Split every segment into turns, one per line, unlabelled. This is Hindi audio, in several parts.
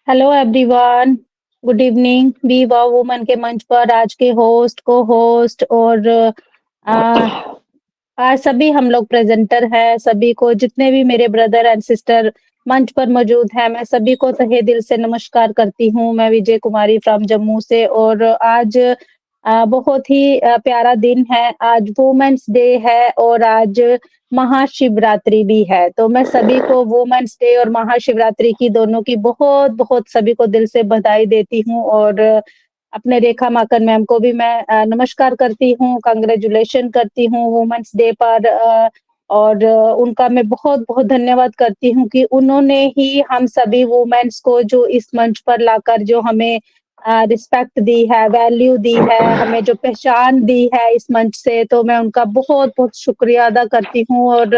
Hello everyone, good evening. We wow woman के मंच पर आज के होस्ट, को-होस्ट और आज सभी हम लोग प्रेजेंटर हैं। सभी को जितने भी मेरे ब्रदर एंड सिस्टर मंच पर मौजूद हैं, मैं सभी को तहे दिल से नमस्कार करती हूँ। मैं विजय कुमारी फ्रॉम जम्मू से और आज बहुत ही प्यारा दिन है। आज वुमेन्स डे है और आज महाशिवरात्रि भी है। तो मैं सभी को वुमेन्स डे और महाशिवरात्रि की दोनों की बहुत-बहुत सभी को दिल से बधाई देती हूँ और अपने रेखा माकन मैम को भी मैं नमस्कार करती हूँ, कांग्रेचुलेशन करती हूँ वुमेन्स डे पर और उनका मैं बहुत-बहुत धन्यवाद करती हूँ कि उन्होंने ही हम सभी वुमेन्स को जो इस मंच पर लाकर जो हमें रिस्पेक्ट दी है, वैल्यू दी है, हमें जो पहचान दी है इस मंच से, तो मैं उनका बहुत-बहुत शुक्रिया अदा करती हूँ और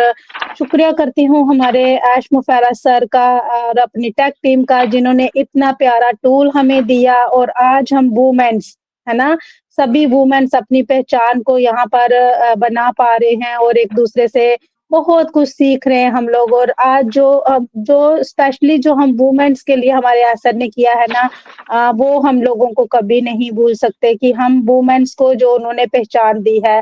शुक्रिया करती हूँ हमारे ऐश मुफैरा सर का और अपनी टेक टीम का जिन्होंने इतना प्यारा टूल हमें दिया और आज हम वुमेन्स, है ना? सभी वुमेन्स अपनी पहचान को यहाँ पर बना पा रहे हैं और एक-दूसरे से बहुत कुछ सीख रहे हैं हम लोग और आज जो स्पेशली जो हम वुमेन्स के लिए हमारे सर ने किया है ना वो हम लोगों को कभी नहीं भूल सकते कि हम वुमेन्स को जो उन्होंने पहचान दी है।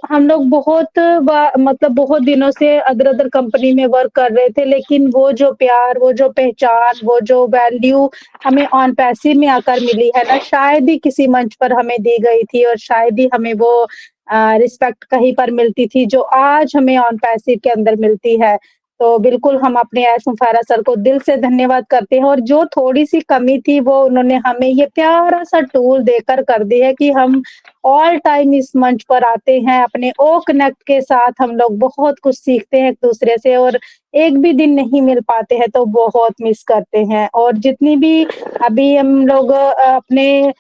हम लोग मतलब बहुत दिनों से अदर-अदर कंपनी में वर्क कर रहे थे, लेकिन वो जो प्यार, वो जो पहचान, वो जो वैल्यू हमें ऑन पैसिव में आकर मिली है ना, शायद ही किसी मंच पर हमें दी गई थी और शायद ही हमें वो रिस्पेक्ट कहीं पर मिलती थी, जो आज हमें ऑन पैसिव के अंदर मिलती है। तो बिल्कुल हम अपने एस मुफारा सर को दिल से धन्यवाद करते हैं और जो थोड़ी-सी कमी थी वो उन्होंने हमें ये प्यारा-सा टूल देकर कर दी है कि हम ऑल टाइम इस मंच पर आते हैं, अपने ओ कनेक्ट के साथ हम लोग बहुत कुछ सीखते हैं एक-दूसरे से और एक भी दिन नहीं मिल पाते हैं तो बहुत मिस करते हैं और जितनी भी अभी हम लोग अपने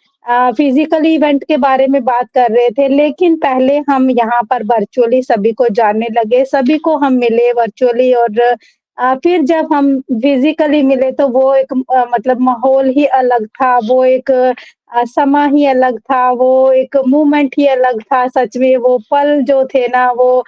फिज़िकली इवेंट के बारे में बात कर रहे थे, लेकिन पहले हम यहाँ पर वर्चुअली सभी को जानने लगे, सभी को हम मिले वर्चुअली और फिर जब हम फिज़िकली मिले तो वो एक मतलब माहौल ही अलग था, वो एक समा ही अलग था, वो एक मोमेंट ही अलग था, सच में वो पल जो थे ना वो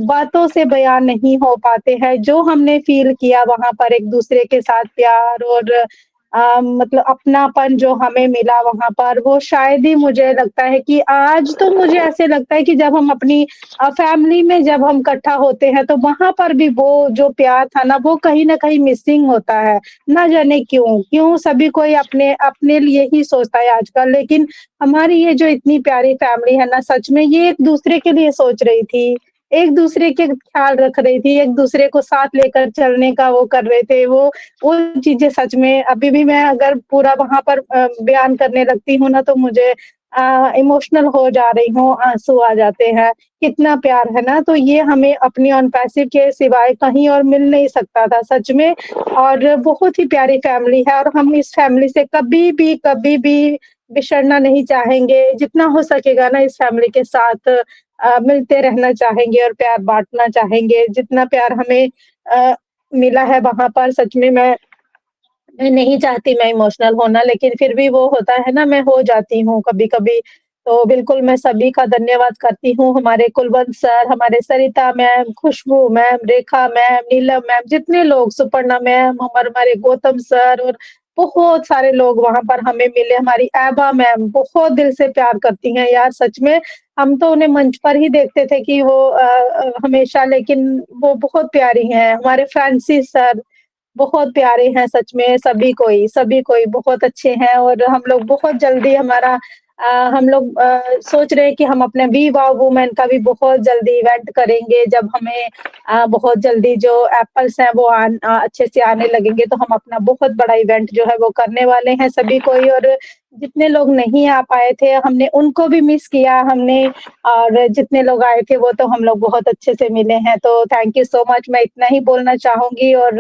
बातों से बयान नहीं हो पाते हैं। जो हमने फ़ील किया वहाँ पर एक-दूसरे के साथ प्यार और मतलब अपनापन जो हमें मिला वहाँ पर, वो शायद ही मुझे लगता है कि आज तो मुझे ऐसे लगता है कि जब हम अपनी फैमिली में जब हम इकट्ठा होते हैं, तो वहाँ पर भी वो जो प्यार था ना, वो कहीं न कहीं मिसिंग होता है। ना जाने क्यों? क्यों सभी कोई अपने अपने लिए ही सोचता है आजकल, लेकिन हमारी ये जो इतनी प्यारी फैमिली है ना, सच में ये एक-दूसरे के लिए सोच रही थी, एक-दूसरे के ख़्याल रख रही थी, एक-दूसरे को साथ लेकर चलने का वो कर रहे थे। वो चीज़ें सच में अभी भी मैं अगर पूरा वहाँ पर बयान करने लगती हूँ ना, तो मुझे इमोशनल हो जा रही हूँ, आँसू आ जाते हैं। कितना प्यार है ना, तो ये हमें अपनी ऑन पैसिव के सिवाय कहीं और मिल नहीं सकता था सच में और बहुत ही प्यारी फैमिली है और हम इस फैमिली से कभी भी बिछड़ना नहीं चाहेंगे। जितना हो सकेगा ना इस फैमिली के साथ मिलते रहना चाहेंगे और प्यार बाँटना चाहेंगे। जितना प्यार हमें अ, मिला है वहाँ पर सच में मैं नहीं चाहती मैं इमोशनल होना, लेकिन फिर भी वो होता है ना, मैं हो जाती हूँ कभी-कभी। तो बिल्कुल मैं सभी का धन्यवाद करती हूँ, हमारे कुलवंत सर, हमारे सरिता मैम, खुशबू मैम, रेखा मैम, नीलम मैम, जितने लोग सुपर्णा मैम, हमारे गौतम सर और बहुत सारे लोग वहाँ पर हमें मिले, हमारी ऐबा मैम बहुत दिल से प्यार करती हैं यार सच में। हम तो उन्हें मंच पर ही देखते थे कि वो हमेशा लेकिन वो बहुत प्यारी हैं। हमारे फ्रांसिस सर बहुत प्यारे हैं सच में सभी कोई बहुत अच्छे हैं और हम लोग बहुत जल्दी हम लोग सोच रहे हैं कि हम अपने वी वाव वुमेन का भी बहुत जल्दी इवेंट करेंगे जब हमें बहुत जल्दी जो एप्पल्स हैं वो अच्छे से आने लगेंगे तो हम अपना बहुत बड़ा इवेंट जो है वो करने वाले हैं सभी कोई और जितने लोग नहीं आ पाए थे हमने उनको भी मिस किया हमने और जितने लोग आए थे वो तो हम लोग बहुत अच्छे से मिले हैं तो थैंक यू सो मच मैं इतना ही बोलना चाहूँगी और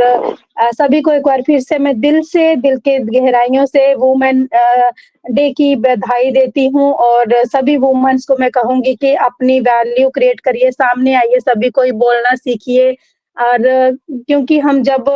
सभी को एक बार फिर से मैं दिल के गहराइयों से वुमेन डे की बधाई देती हूँ और सभी वुमेन्स को मैं कहूँगी कि अपनी वैल्यू क्रिएट करिए, सामने आइए, सभी कोई बोलना सीखिए और क्योंकि हम जब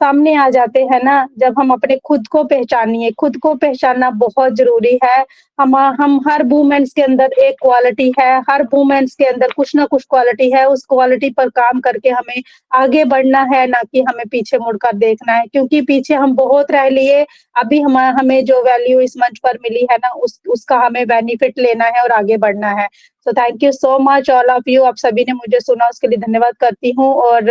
सामने आ जाते हैं ना, जब हम अपने खुद को पहचानिए, खुद को पहचानना बहुत ज़रूरी है। हम हर वुमेन्स के अंदर एक क्वालिटी है, हर वुमेन्स के अंदर कुछ ना कुछ क्वालिटी है, उस क्वालिटी पर काम करके हमें आगे बढ़ना है, ना कि हमें पीछे मुड़कर देखना है। क्योंकि पीछे हम बहुत रह लिए, अभी हमें जो वैल्यू इस मंच पर मिली है ना, उसका हमें बेनिफिट लेना है और आगे बढ़ना है। So thank you so much all of you, आप सभी ने मुझे सुना उसके लिए धन्यवाद करती हूँ। और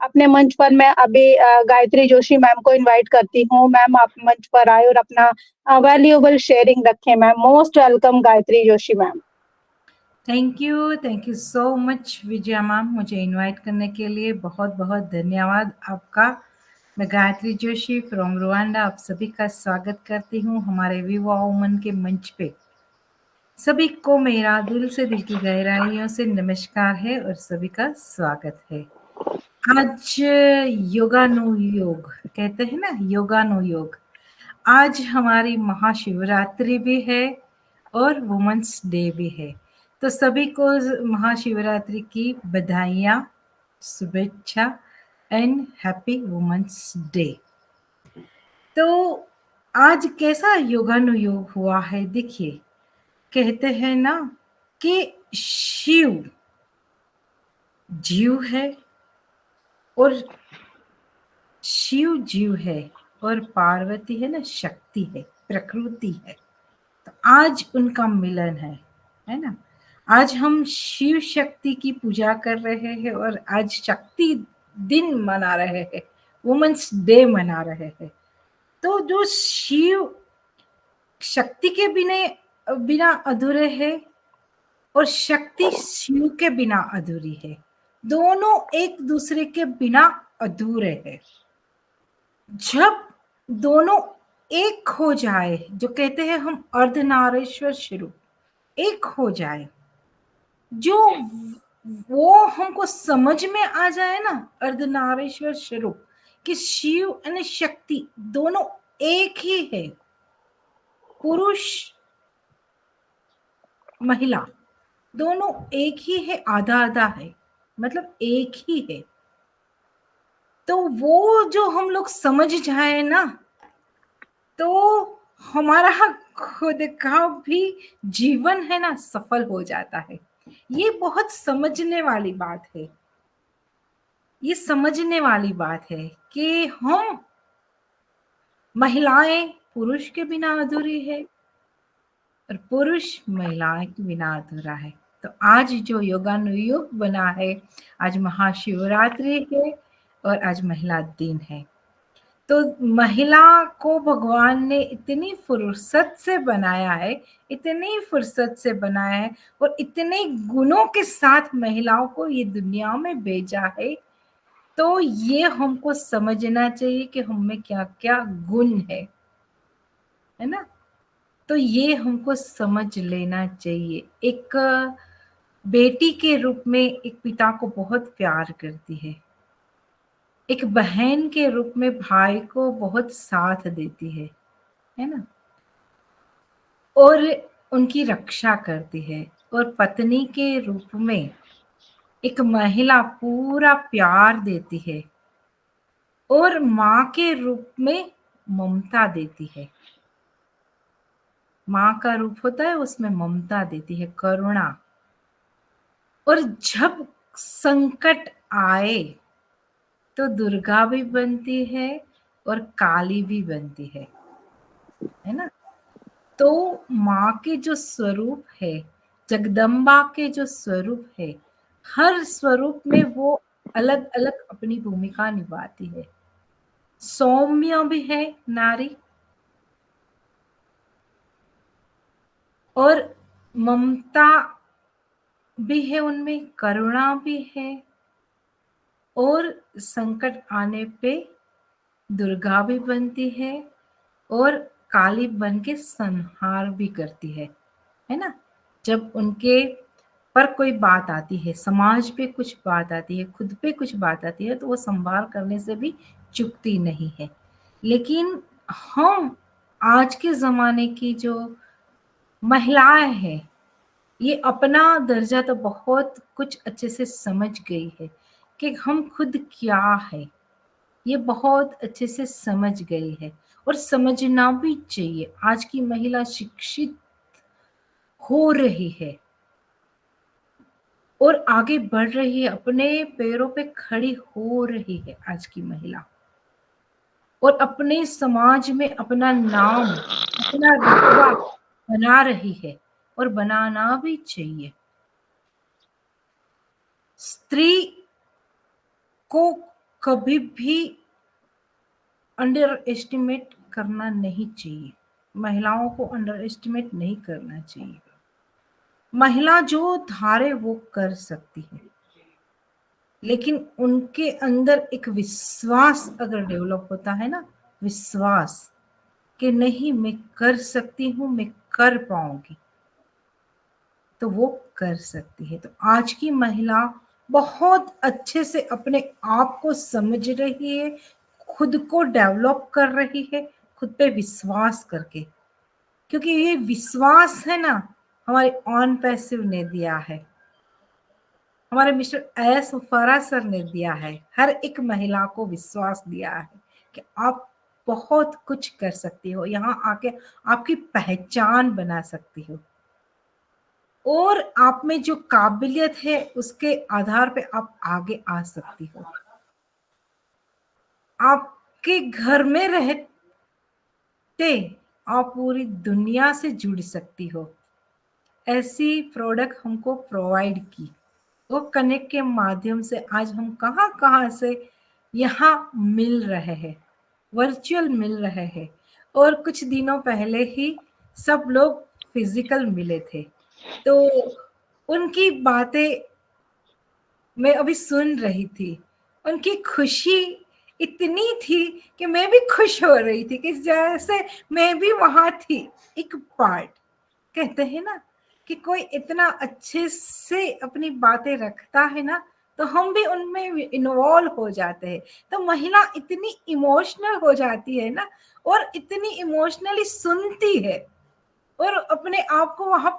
अपने मंच पर मैं अभी गायत्री जोशी मैम को इनवाइट करती हूँ। मैम आप मंच पर आए और अपना वैल्यूएबल शेयरिंग रखें ma'am. Most welcome Gayatri Joshi ma'am.
Thank you so much Vijaya ma'am, मुझे इनवाइट करने के लिए बहुत बहुत धन्यवाद आपका। मैं गायत्री जोशी फ्रॉम रुवांडा आप सभी का स्वागत करती हूँ हमारे विवा वुमन के मंच पे। सभी को मेरा दिल से, दिल की गहराइयों से नमस्कार है और सभी का स्वागत है। आज योगानुयोग कहते हैं ना, योगानुयोग। आज हमारी महाशिवरात्रि भी है और वुमेन्स डे भी है। तो सभी को महाशिवरात्रि की बधाइयाँ, शुभेच्छा एंड हैप्पी वुमेन्स डे। तो आज कैसा योगानुयोग हुआ है देखिए। कहते हैं ना कि शिव जीव है और शिव जीव है और पार्वती है ना शक्ति है, प्रकृति है। तो आज उनका मिलन है ना। आज हम शिव शक्ति की पूजा कर रहे हैं और आज शक्ति दिन मना रहे हैं, वुमेन्स डे मना रहे हैं। तो जो शिव शक्ति के बिना बिना अधूरे है और शक्ति शिव के बिना अधूरी है। दोनों एक दूसरे के बिना अधूरे हैं। जब दोनों एक हो जाए, जो कहते हैं हम अर्धनारीश्वर स्वरूप एक हो जाए, जो वो हमको समझ में आ जाए ना, अर्धनारीश्वर स्वरूप कि शिव और शक्ति दोनों एक ही है, पुरुष महिला दोनों एक ही है, आधा आधा है, मतलब एक ही है। तो वो जो हम लोग समझ जाए ना, तो हमारा खुद का भी जीवन है ना सफल हो जाता है। ये बहुत समझने वाली बात है, ये समझने वाली बात है कि हम महिलाएं पुरुष के बिना अधूरी है और पुरुष महिलाएं के बिना अधूरा है। तो आज जो योगानुयोग बना है, आज महाशिवरात्रि है और आज महिला दिन है। तो महिला को भगवान ने इतनी फुर्सत से बनाया है, इतनी फुर्सत से बनाया है और इतने गुणों के साथ महिलाओं को ये दुनिया में भेजा है। तो ये हमको समझना चाहिए कि हम में क्या क्या गुण है ना। तो ये हमको समझ लेना चाहिए। एक बेटी के रूप में एक पिता को बहुत प्यार करती है, एक बहन के रूप में भाई को बहुत साथ देती है ना, और उनकी रक्षा करती है। और पत्नी के रूप में एक महिला पूरा प्यार देती है और माँ के रूप में ममता देती है। माँ का रूप होता है, उसमें ममता देती है, करुणा। और जब संकट आए तो दुर्गा भी बनती है और काली भी बनती है ना। तो माँ के जो स्वरूप है, जगदम्बा के जो स्वरूप है, हर स्वरूप में वो अलग अलग अपनी भूमिका निभाती है। सौम्य भी है नारी और ममता भी है, उनमें करुणा भी है। और संकट आने पे दुर्गा भी बनती है और काली बन के संहार भी करती है ना। जब उनके पर कोई बात आती है, समाज पे कुछ बात आती है, खुद पे कुछ बात आती है, तो वो संभाल करने से भी चूकती नहीं है। लेकिन हम आज के ज़माने की जो महिलाएं हैं, ये अपना दर्जा तो बहुत कुछ अच्छे से समझ गई है कि हम खुद क्या है, ये बहुत अच्छे से समझ गई है और समझना भी चाहिए। आज की महिला शिक्षित हो रही है और आगे बढ़ रही है, अपने पैरों पे खड़ी हो रही है आज की महिला, और अपने समाज में अपना नाम, अपना रुतबा बना रही है, और बनाना भी चाहिए। स्त्री को कभी भी अंडर एस्टिमेट करना नहीं चाहिए, महिलाओं को अंडर एस्टिमेट नहीं करना चाहिए। महिला जो धारे वो कर सकती है, लेकिन उनके अंदर एक विश्वास अगर डेवलप होता है ना, विश्वास कि नहीं मैं कर सकती हूँ, मैं कर पाऊंगी, तो वो कर सकती है। तो आज की महिला बहुत अच्छे से अपने आप को समझ रही है, खुद को डेवलप कर रही है, खुद पे विश्वास करके, क्योंकि ये विश्वास है ना, हमारे ऑन पैसिव ने दिया है, हमारे मिस्टर एस फरा सर ने दिया है, हर एक महिला को विश्वास दिया है कि आप बहुत कुछ कर सकती हो, यहाँ आके आपकी पहचान बना सकती हो, और आप में जो काबिलियत है उसके आधार पे आप आगे आ सकती हो। आपके घर में रहते आप पूरी दुनिया से जुड़ सकती हो, ऐसी प्रोडक्ट हमको प्रोवाइड की। वो कनेक्ट के माध्यम से आज हम कहाँ कहाँ से यहाँ मिल रहे हैं, वर्चुअल मिल रहे हैं, और कुछ दिनों पहले ही सब लोग फिजिकल मिले थे। तो उनकी बातें मैं अभी सुन रही थी, उनकी खुशी इतनी थी कि मैं भी खुश हो रही थी कि जैसे मैं भी वहां थी, एक पार्ट। कहते हैं ना कि कोई इतना अच्छे से अपनी बातें रखता है ना, तो हम भी उनमें इन्वॉल्व हो जाते हैं। तो महिला इतनी इमोशनल हो जाती है ना, और इतनी इमोशनली सुनती है, और अपने आप को वहां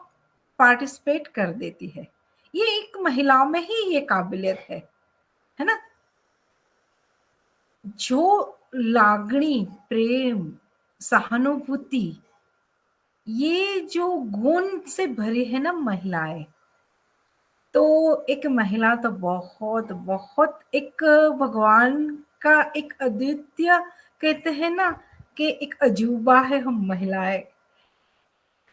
पार्टिसिपेट कर देती है। ये एक महिला में ही ये काबिलियत है ना। जो लागणी, प्रेम, सहानुभूति, ये जो गुण से भरी है ना महिलाएं, तो एक महिला तो बहुत बहुत एक भगवान का एक अद्वितीय, कहते हैं ना कि एक अजूबा है हम महिलाएं,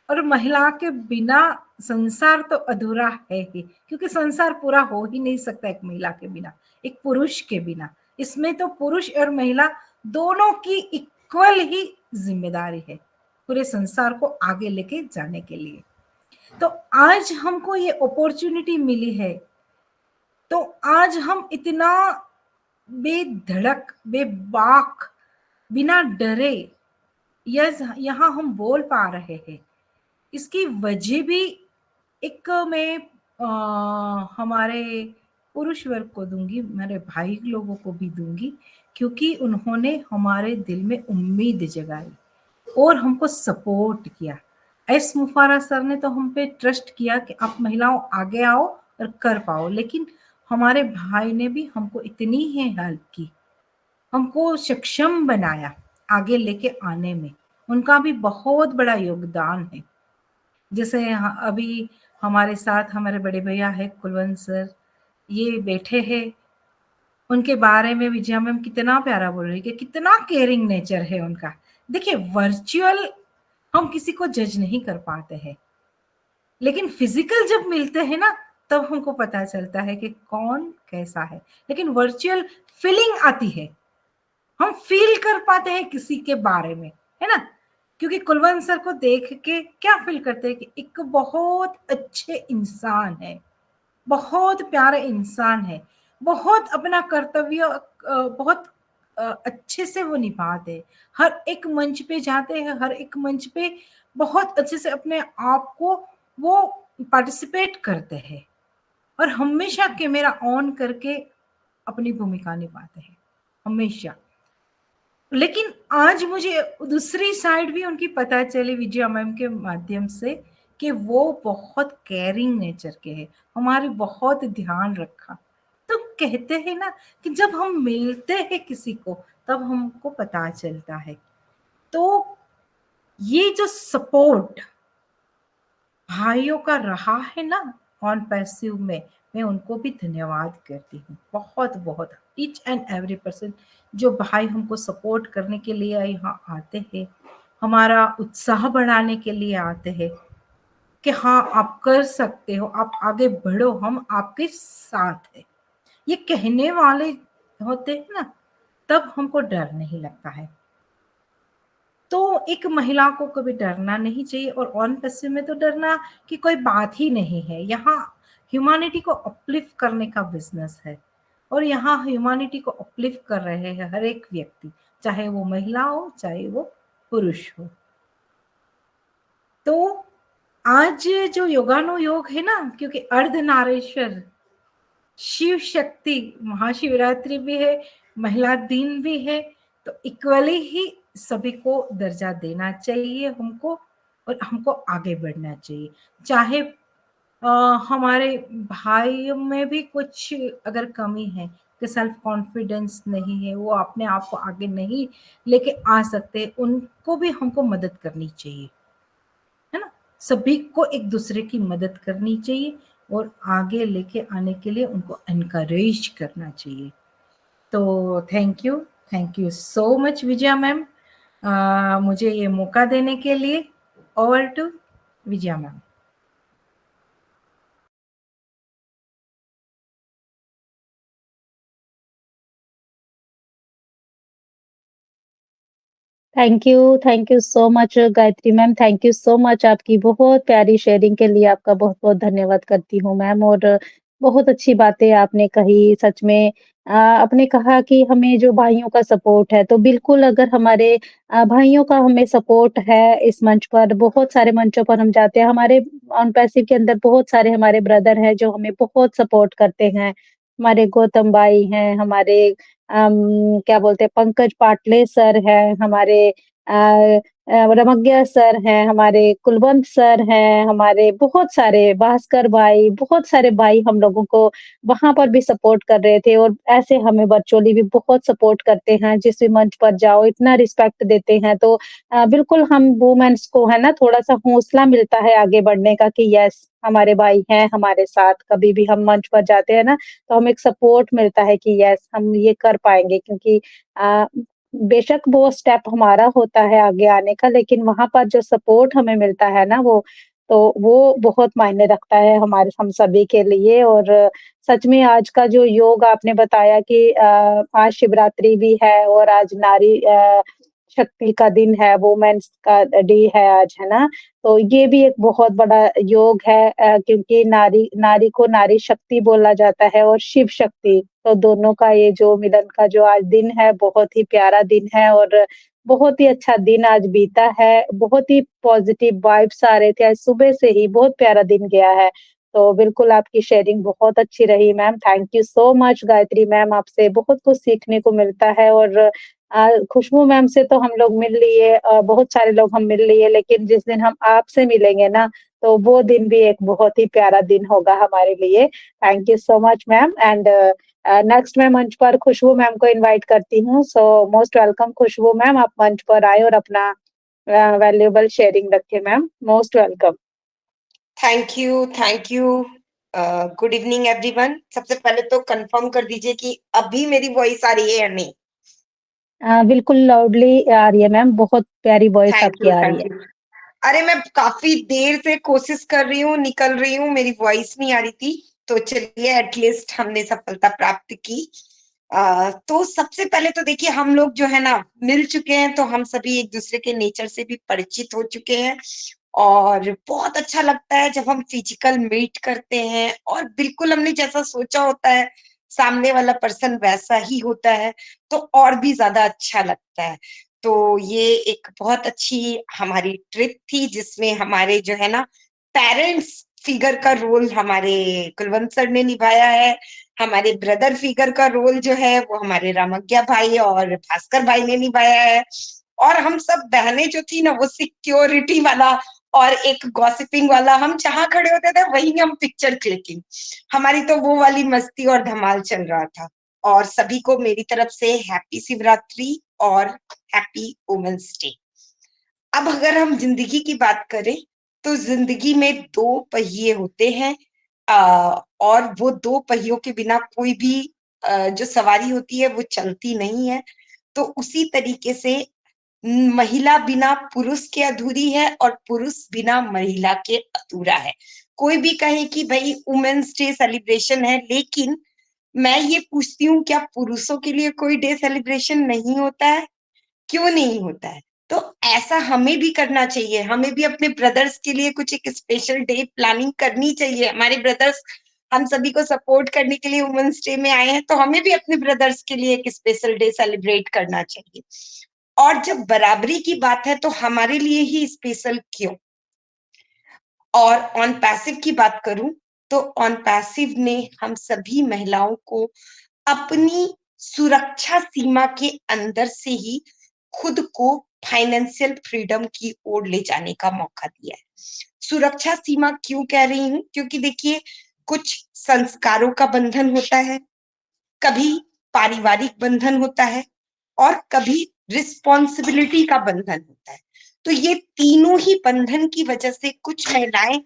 और महिला के बिना संसार तो अधूरा है ही, क्योंकि संसार पूरा हो ही नहीं सकता एक महिला के बिना, एक पुरुष के बिना। इसमें तो पुरुष और महिला दोनों की इक्वल ही जिम्मेदारी है पूरे संसार को आगे लेके जाने के लिए। तो आज हमको ये अपॉर्चुनिटी मिली है, तो आज हम इतना बेधड़क, बेबाक, बिना डरे यहाँ हम बोल पा रहे हैं। इसकी वजह भी एक मैं हमारे पुरुष वर्ग को दूंगी, मेरे भाई लोगों को भी दूंगी, क्योंकि उन्होंने हमारे दिल में उम्मीद जगाई और हमको सपोर्ट किया। एस मुफारा सर ने तो हम पे ट्रस्ट किया कि आप महिलाओं आगे आओ और कर पाओ, लेकिन हमारे भाई ने भी हमको इतनी ही हेल्प की, हमको सक्षम बनाया आगे लेके आने में। उनका भी बहुत बड़ा योगदान है। जैसे अभी हमारे साथ हमारे बड़े भैया है कुलवंत सर, ये बैठे हैं, उनके बारे में विजया मैम कितना प्यारा बोल रही है कि कितना केयरिंग नेचर है उनका। देखिए वर्चुअल हम किसी को जज नहीं कर पाते हैं, लेकिन फिजिकल जब मिलते हैं ना, तब हमको पता चलता है कि कौन कैसा है। लेकिन वर्चुअल फीलिंग आती है, हम फील कर पाते हैं किसी के बारे में, है ना। क्योंकि कुलवंत सर को देख के क्या फील करते हैं कि एक बहुत अच्छे इंसान है, बहुत प्यारे इंसान है, बहुत अपना कर्तव्य बहुत अच्छे से वो निभाते हैं। हर एक मंच पे जाते हैं, हर एक मंच पे बहुत अच्छे से अपने आप को वो पार्टिसिपेट करते हैं, और हमेशा कैमरा ऑन करके अपनी भूमिका निभाते हैं, हमेशा। लेकिन आज मुझे दूसरी साइड भी उनकी पता चली विजया मैम के माध्यम से कि वो बहुत केयरिंग नेचर के हैं, हमारी बहुत ध्यान रखा। तो कहते हैं ना कि जब हम मिलते हैं किसी को तब हमको पता चलता है। तो ये जो सपोर्ट भाइयों का रहा है ना ऑन पैसिव में, मैं उनको भी धन्यवाद करती हूँ बहुत बहुत। ईच एंड एवरी पर्सन जो भाई हमको सपोर्ट करने के लिए यहाँ आते हैं, हमारा उत्साह बढ़ाने के लिए आते हैं कि हाँ आप कर सकते हो, आप आगे बढ़ो, हम आपके साथ हैं, ये कहने वाले होते हैं ना, तब हमको डर नहीं लगता है। तो एक महिला को कभी डरना नहीं चाहिए, और ऑन पैसिव में तो डरना की कोई बात ही नहीं है। यहाँ ह्यूमैनिटी को अपलिफ्ट करने का बिजनेस है, और यहाँ ह्यूमैनिटी को अपलिफ्ट कर रहे हैं हर एक व्यक्ति, चाहे वो महिला हो चाहे वो पुरुष हो। तो आज जो योगानुयोग है ना, क्योंकि अर्धनारीश्वर शिव शक्ति महाशिवरात्रि भी है, महिला दिन भी है, तो इक्वली ही सभी को दर्जा देना चाहिए हमको, और हमको आगे बढ़ना चाहिए। चाहे हमारे भाइयों में भी कुछ अगर कमी है कि सेल्फ कॉन्फिडेंस नहीं है, वो अपने आप को आगे नहीं लेके आ सकते, उनको भी हमको मदद करनी चाहिए, है ना। सभी को एक दूसरे की मदद करनी चाहिए, और आगे लेके आने के लिए उनको एनकरेज करना चाहिए। तो thank you so much Vijaya ma'am, मुझे ये मौका देने के लिए। Over to Vijaya ma'am.
Thank you so much Gayatri ma'am, thank you so much. आपकी बहुत प्यारी शेयरिंग के लिए आपका बहुत-बहुत धन्यवाद करती हूँ मैम। और बहुत अच्छी बातें आपने कही सच में। आपने कहा कि हमें जो भाइयों का सपोर्ट है, तो बिल्कुल अगर हमारे भाइयों का हमें सपोर्ट है इस मंच पर, बहुत सारे मंचों पर हम जाते हैं, हमारे ऑन पैसिव के अंदर बहुत सारे हमारे ब्रदर हैं जो हमें बहुत सपोर्ट करते हैं। हमारे गौतम भाई हैं, हमारे क्या बोलते हैं पंकज पाटले सर हैं, हमारे रमग्या सर हैं, हमारे कुलवंत सर हैं, हमारे बहुत सारे भास्कर भाई, बहुत सारे भाई हम लोगों को वहाँ पर भी सपोर्ट कर रहे थे, और ऐसे हमें वर्चुअली भी बहुत सपोर्ट करते हैं। जिस भी मंच पर जाओ इतना रिस्पेक्ट देते हैं, तो बिल्कुल हम वुमेन्स को है ना थोड़ा-सा हौसला मिलता है आगे बढ़ने का कि यस हमारे भाई हैं हमारे साथ। कभी भी हम मंच पर जाते हैं ना, तो हमें एक सपोर्ट मिलता है कि यस हम ये कर पाएँगे, क्योंकि अ, बेशक वो स्टेप हमारा होता है आगे आने का, लेकिन वहाँ पर जो सपोर्ट हमें मिलता है ना वो बहुत मायने रखता है हमारे हम सभी के लिए। और सच में आज का जो योग आपने बताया कि आज शिवरात्रि भी है, और आज नारी शक्ति का दिन है, वुमेन्स का डे है आज, है ना? तो ये भी एक बहुत बड़ा योग है, क्योंकि नारी नारी को नारी शक्ति बोला जाता है और शिव शक्ति, तो दोनों का ये जो मिलन का जो आज दिन है, बहुत ही प्यारा दिन है, और बहुत ही अच्छा दिन आज बीता है। बहुत ही पॉज़िटिव वाइब्स आ रहे थे, आज सुबह से ही बहुत प्यारा दिन गया है। तो बिल्कुल आपकी शेयरिंग बहुत अच्छी रही ma'am, thank you so much Gayatri ma'am, आपसे बहुत कुछ सीखने को मिलता है। और खुशबू मैम से तो हम लोग मिल लिए, बहुत सारे लोग हम मिल लिए, लेकिन जिस दिन हम आपसे मिलेंगे ना, तो वो दिन भी एक बहुत ही प्यारा दिन होगा हमारे लिए। Thank you so much ma'am. And next मैं मंच पर खुशबू मैम को इनवाइट करती हूँ। सो मोस्ट वेलकम खुशबू मैम, आप मंच पर आए और अपना वैल्यूएबल शेयरिंग रखें ma'am, most welcome.
Thank you. Good evening everyone. सबसे पहले तो कंफर्म कर दीजिए कि अभी मेरी वॉइस आ रही है या नहीं।
बिल्कुल लाउडली आ रही है मैम, बहुत प्यारी वॉइस आपकी आ रही
थैंक
है।
यू। अरे मैं काफी देर से कोशिश कर रही हूँ, निकल रही हूँ, मेरी वॉइस नहीं आ रही थी, तो चलिए एटलीस्ट हमने सफलता प्राप्त की। तो सबसे पहले तो देखिए हम लोग जो है ना मिल चुके हैं, तो हम सभी एक दूसरे के नेचर से भी परिचित हो चुके हैं, और बहुत अच्छा लगता है जब हम फिजिकल मीट करते हैं, और बिल्कुल हमने जैसा सोचा होता है सामने वाला पर्सन वैसा ही होता है, तो और भी ज्यादा अच्छा लगता है। तो ये एक बहुत अच्छी हमारी ट्रिप थी, जिसमें हमारे जो है ना पेरेंट्स फिगर का रोल हमारे कुलवंत सर ने निभाया है, हमारे ब्रदर फिगर का रोल जो है वो हमारे रामज्ञा भाई और भास्कर भाई ने निभाया है, और हम सब बहनें जो थी ना वो सिक्योरिटी वाला और एक गॉसिपिंग वाला, हम जहाँ खड़े होते थे वहीं हम पिक्चर क्लिकिंग, हमारी तो वो वाली मस्ती और धमाल चल रहा था। और सभी को मेरी तरफ से हैप्पी शिवरात्रि और हैप्पी वुमेन्स डे। अब अगर हम जिंदगी की बात करें, तो जिंदगी में दो पहिए होते हैं, और वो दो पहियों के बिना कोई भी जो सवारी होती है वो चलती नहीं है। तो उसी तरीके से महिला बिना पुरुष के अधूरी है और पुरुष बिना महिला के अधूरा है। कोई भी कहे कि भाई वुमेन्स डे सेलिब्रेशन है, लेकिन मैं ये पूछती हूँ, क्या पुरुषों के लिए कोई डे सेलिब्रेशन नहीं होता है? क्यों नहीं होता है? तो ऐसा हमें भी करना चाहिए, हमें भी अपने ब्रदर्स के लिए कुछ एक स्पेशल डे प्लानिंग करनी चाहिए। हमारे ब्रदर्स हम सभी को सपोर्ट करने के लिए वुमेन्स डे में आए हैं, तो हमें भी अपने ब्रदर्स के लिए एक स्पेशल डे सेलिब्रेट करना चाहिए। और जब बराबरी की बात है तो हमारे लिए ही स्पेशल क्यों? और ऑन पैसिव की बात करूं तो ऑन पैसिव ने हम सभी महिलाओं को अपनी सुरक्षा सीमा के अंदर से ही खुद को फाइनेंशियल फ्रीडम की ओर ले जाने का मौका दिया है। सुरक्षा सीमा क्यों कह रही हूं? क्योंकि देखिए, कुछ संस्कारों का बंधन होता है, कभी पारिवारिक बंधन होता है और कभी रिस्पॉन्सिबिलिटी का बंधन होता है। तो ये तीनों ही बंधन की वजह से कुछ महिलाएं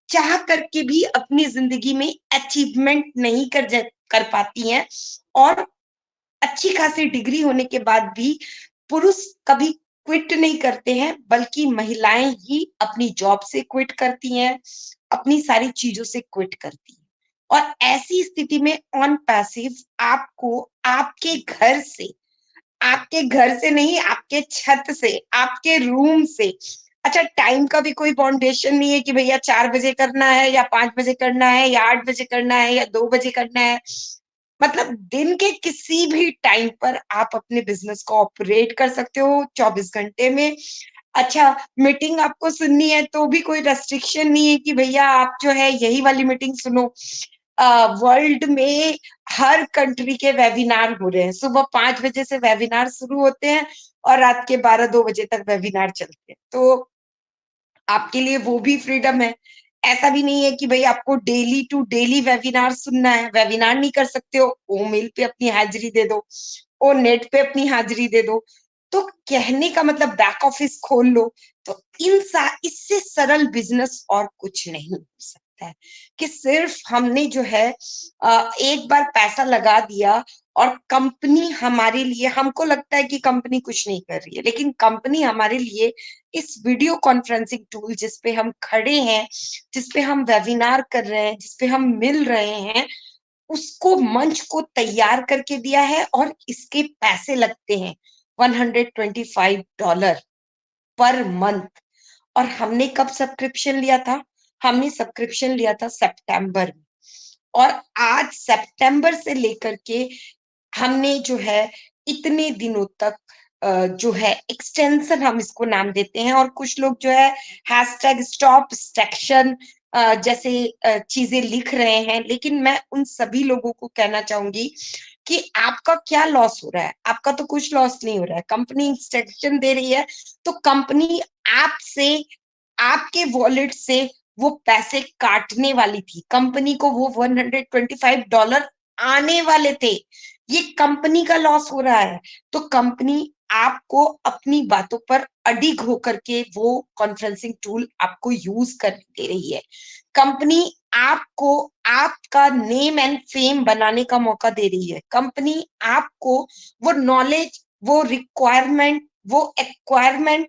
चाह करके भी अपनी जिंदगी में अचीवमेंट नहीं कर पाती हैं, और अच्छी खासी डिग्री होने के बाद भी पुरुष कभी क्विट नहीं करते हैं, बल्कि महिलाएं ही अपनी जॉब से क्विट करती हैं, अपनी सारी चीजों से क्विट करती हैं। और ऐसी स्थिति में ऑन पैसिव आपको आपके घर से नहीं, आपके छत से, आपके रूम से, अच्छा टाइम का भी कोई बाउंडेशन नहीं है कि भैया 4 बजे करना है या 5 बजे करना है या 8 बजे करना है या 2 बजे करना है। मतलब दिन के किसी भी टाइम पर आप अपने बिजनेस को ऑपरेट कर सकते हो 24 घंटे में। अच्छा, मीटिंग आपको सुननी है तो भी कोई रेस्ट्रिक्शन नहीं है कि भैया आप जो है यही वाली मीटिंग सुनो। वर्ल्ड में हर कंट्री के वेबिनार हो रहे हैं, सुबह 5 बजे से वेबिनार शुरू होते हैं और रात के 12-2 बजे तक वेबिनार चलते हैं। तो आपके लिए वो भी फ्रीडम है। ऐसा भी नहीं है कि भाई आपको डेली टू डेली वेबिनार सुनना है, वेबिनार नहीं कर सकते हो, ओ मेल पे अपनी हाजिरी दे दो, ओ नेट पे अपनी हाजिरी दे दो। तो कहने का मतलब बैक ऑफिस खोल लो। तो इससे सरल बिजनेस और कुछ नहीं हो सकता है कि सिर्फ हमने जो है एक बार पैसा लगा दिया और कंपनी हमारे लिए, हमको लगता है कि कंपनी कुछ नहीं कर रही है, लेकिन कंपनी हमारे लिए इस वीडियो कॉन्फ्रेंसिंग टूल जिस पे हम खड़े हैं, जिस पे हम वेबिनार कर रहे हैं, जिस पे हम मिल रहे हैं, उसको मंच को तैयार करके दिया है और इसके पैसे लगते हैं $125 पर मंथ। और हमने कब सब्सक्रिप्शन लिया था? हमने सब्सक्रिप्शन लिया था सितंबर में, और आज सितंबर से लेकर के हमने जो है इतने दिनों तक जो है एक्सटेंशन हम इसको नाम देते हैं, और कुछ लोग जो है हैशटैग स्टॉप सेक्शन जैसे चीजें लिख रहे हैं। लेकिन मैं उन सभी लोगों को कहना चाहूंगी कि आपका क्या लॉस हो रहा है? आपका तो कुछ लॉस नहीं हो रहा है। कंपनी एक्सटेंशन दे रही है तो कंपनी आपसे, आपके वॉलेट से वो पैसे काटने वाली थी। कंपनी को वो $125 आने वाले थे। ये कंपनी का लॉस हो रहा है। तो कंपनी आपको अपनी बातों पर अडिग होकर के वो कॉन्फ्रेंसिंग टूल आपको यूज करने दे रही है। कंपनी आपको आपका नेम एंड फेम बनाने का मौका दे रही है। कंपनी आपको वो नॉलेज, वो रिक्वायरमेंट, वो एक्वायरमेंट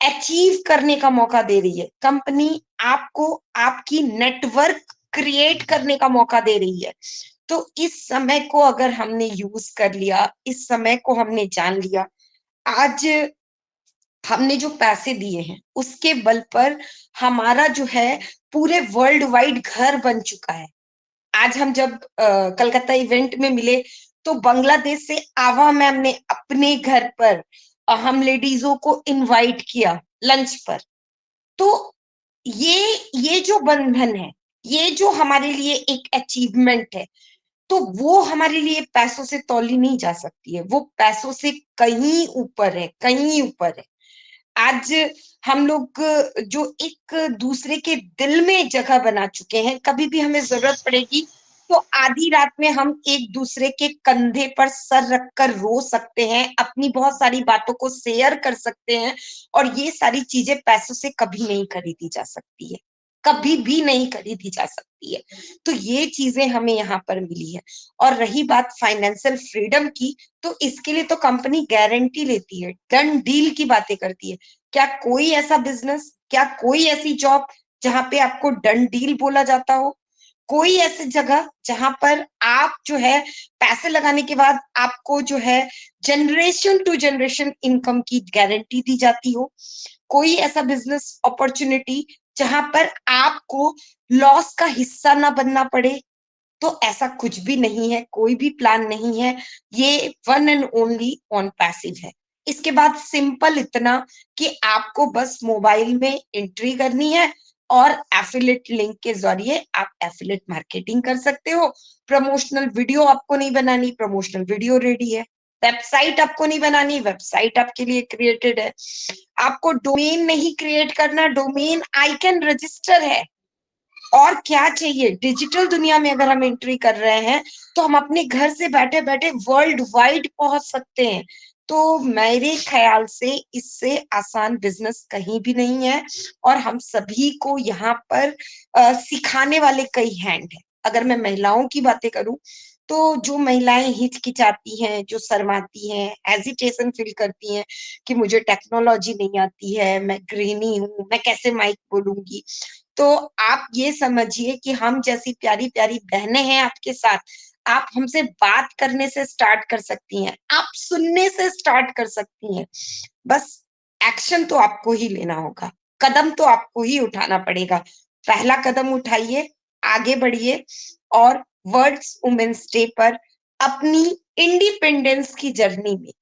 अचीव करने का मौका दे रही है। कंपनी आपको आपकी नेटवर्क क्रिएट करने का मौका दे रही है। तो इस समय को अगर हमने यूज कर लिया, इस समय को हमने जान लिया, आज हमने जो पैसे दिए हैं उसके बल पर हमारा जो है पूरे वर्ल्ड वाइड घर बन चुका है। आज हम जब कलकत्ता इवेंट में मिले तो बांग्लादेश से आवा मैम ने अपने घर पर हम लेडीजों को इनवाइट किया लंच पर। तो ये जो बंधन है, ये जो हमारे लिए एक अचीवमेंट है, तो वो हमारे लिए पैसों से तौली नहीं जा सकती है। वो पैसों से कहीं ऊपर है, कहीं ऊपर है। आज हम लोग जो एक दूसरे के दिल में जगह बना चुके हैं, कभी भी हमें जरूरत पड़ेगी तो आधी रात में हम एक दूसरे के कंधे पर सर रखकर रो सकते हैं, अपनी बहुत सारी बातों को शेयर कर सकते हैं, और ये सारी चीजें पैसों से कभी नहीं खरीदी जा सकती है, कभी भी नहीं खरीदी जा सकती है। तो ये चीजें हमें यहाँ पर मिली है। और रही बात फाइनेंशियल फ्रीडम की, तो इसके लिए तो कंपनी गारंटी लेती है, डन डील की बातें करती है। क्या कोई ऐसा बिजनेस, क्या कोई ऐसी जॉब जहां पे आपको डन डील बोला जाता हो? कोई ऐसी जगह जहां पर आप जो है पैसे लगाने के बाद आपको जो है जनरेशन टू जनरेशन इनकम की गारंटी दी जाती हो? कोई ऐसा बिजनेस अपॉर्चुनिटी जहां पर आपको लॉस का हिस्सा ना बनना पड़े? तो ऐसा कुछ भी नहीं है, कोई भी प्लान नहीं है। ये one and only on passive है। इसके बाद सिंपल इतना कि आपको बस मोबाइल में एंट्री करनी है और एफिलिएट लिंक के जरिए आप एफिलिएट मार्केटिंग कर सकते हो। प्रमोशनल वीडियो आपको नहीं बनानी, प्रमोशनल वीडियो रेडी है। वेबसाइट आपको नहीं बनानी, वेबसाइट आपके लिए क्रिएटेड है। आपको डोमेन नहीं क्रिएट करना, डोमेन आइकन रजिस्टर है। और क्या चाहिए? डिजिटल दुनिया में अगर हम एंट्री कर रहे हैं तो हम अपने घर से बैठे बैठे वर्ल्ड वाइड पहुंच सकते हैं। तो मेरे ख्याल से इससे आसान बिजनेस कहीं भी नहीं है, और हम सभी को यहाँ पर सिखाने वाले कई हैंड है। अगर मैं महिलाओं की बातें करूं, तो जो महिलाएं हिचकिचाती हैं, जो शर्माती हैं, हेजिटेशन फील करती हैं कि मुझे टेक्नोलॉजी नहीं आती है, मैं गृहिणी हूँ, मैं कैसे माइक बोलूंगी, तो आप ये समझिए कि हम जैसी प्यारी-प्यारी बहनें हैं आपके साथ, आप हमसे बात करने से स्टार्ट कर सकती हैं, आप सुनने से स्टार्ट कर सकती हैं। बस एक्शन तो आपको ही लेना होगा, कदम तो आपको ही उठाना पड़ेगा। पहला कदम उठाइए, आगे बढ़िए, और वर्ल्ड्स वुमेन्स डे पर अपनी इंडिपेंडेंस की जर्नी में,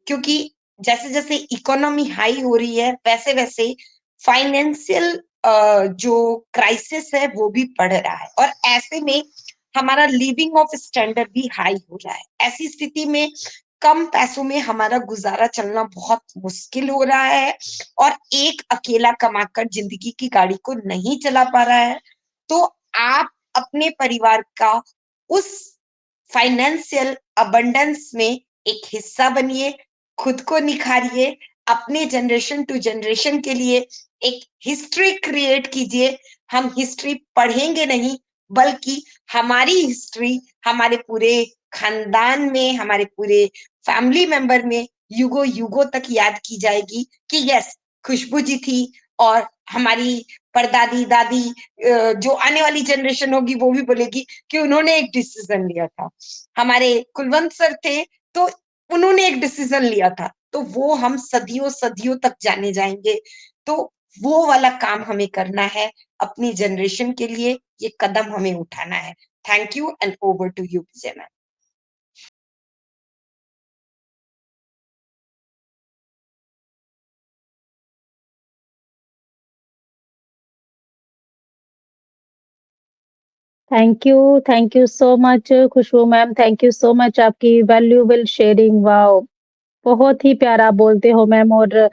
क्योंकि जैसे-जैसे इकोनॉमी हाई हो रही है, वैसे-वैसे फाइनेंशियल जो क्राइसिस है वो भी बढ़ रहा है, और ऐसे में हमारा लिविंग ऑफ स्टैंडर्ड भी हाई हो रहा है। ऐसी स्थिति में कम पैसों में हमारा गुजारा चलना बहुत मुश्किल हो रहा है, और एक अकेला कमाकर जिंदगी की गाड़ी को नहीं चला पा रहा है। तो आप अपने परिवार का उस फाइनेंशियल अबंडेंस में एक हिस्सा बनिए, खुद को निखारिए, अपने जनरेशन टू जनरेशन के लिए एक हिस्ट्री क्रिएट कीजिए। हम हिस्ट्री पढ़ेंगे नहीं, बल्कि हमारी हिस्ट्री हमारे पूरे खानदान में, हमारे पूरे फैमिली मेंबर में युगों युगों तक याद की जाएगी कि यस, खुशबू जी थी, और हमारी परदादी दादी जो आने वाली जनरेशन होगी वो भी बोलेगी कि उन्होंने एक डिसीजन लिया था। हमारे कुलवंत सर थे तो उन्होंने एक डिसीजन लिया था, तो वो हम सदियों सदियों तक जाने जाएंगे। तो वो वाला काम हमें करना है अपनी जनरेशन के लिए, ये कदम हमें उठाना है। Thank you and over to you Vijay ma'am.
Thank you so much Khushboo ma'am, thank you so much आपकी वैल्यूएबल शेयरिंग। वाओ! बहुत ही प्यारा बोलते हो मैम, और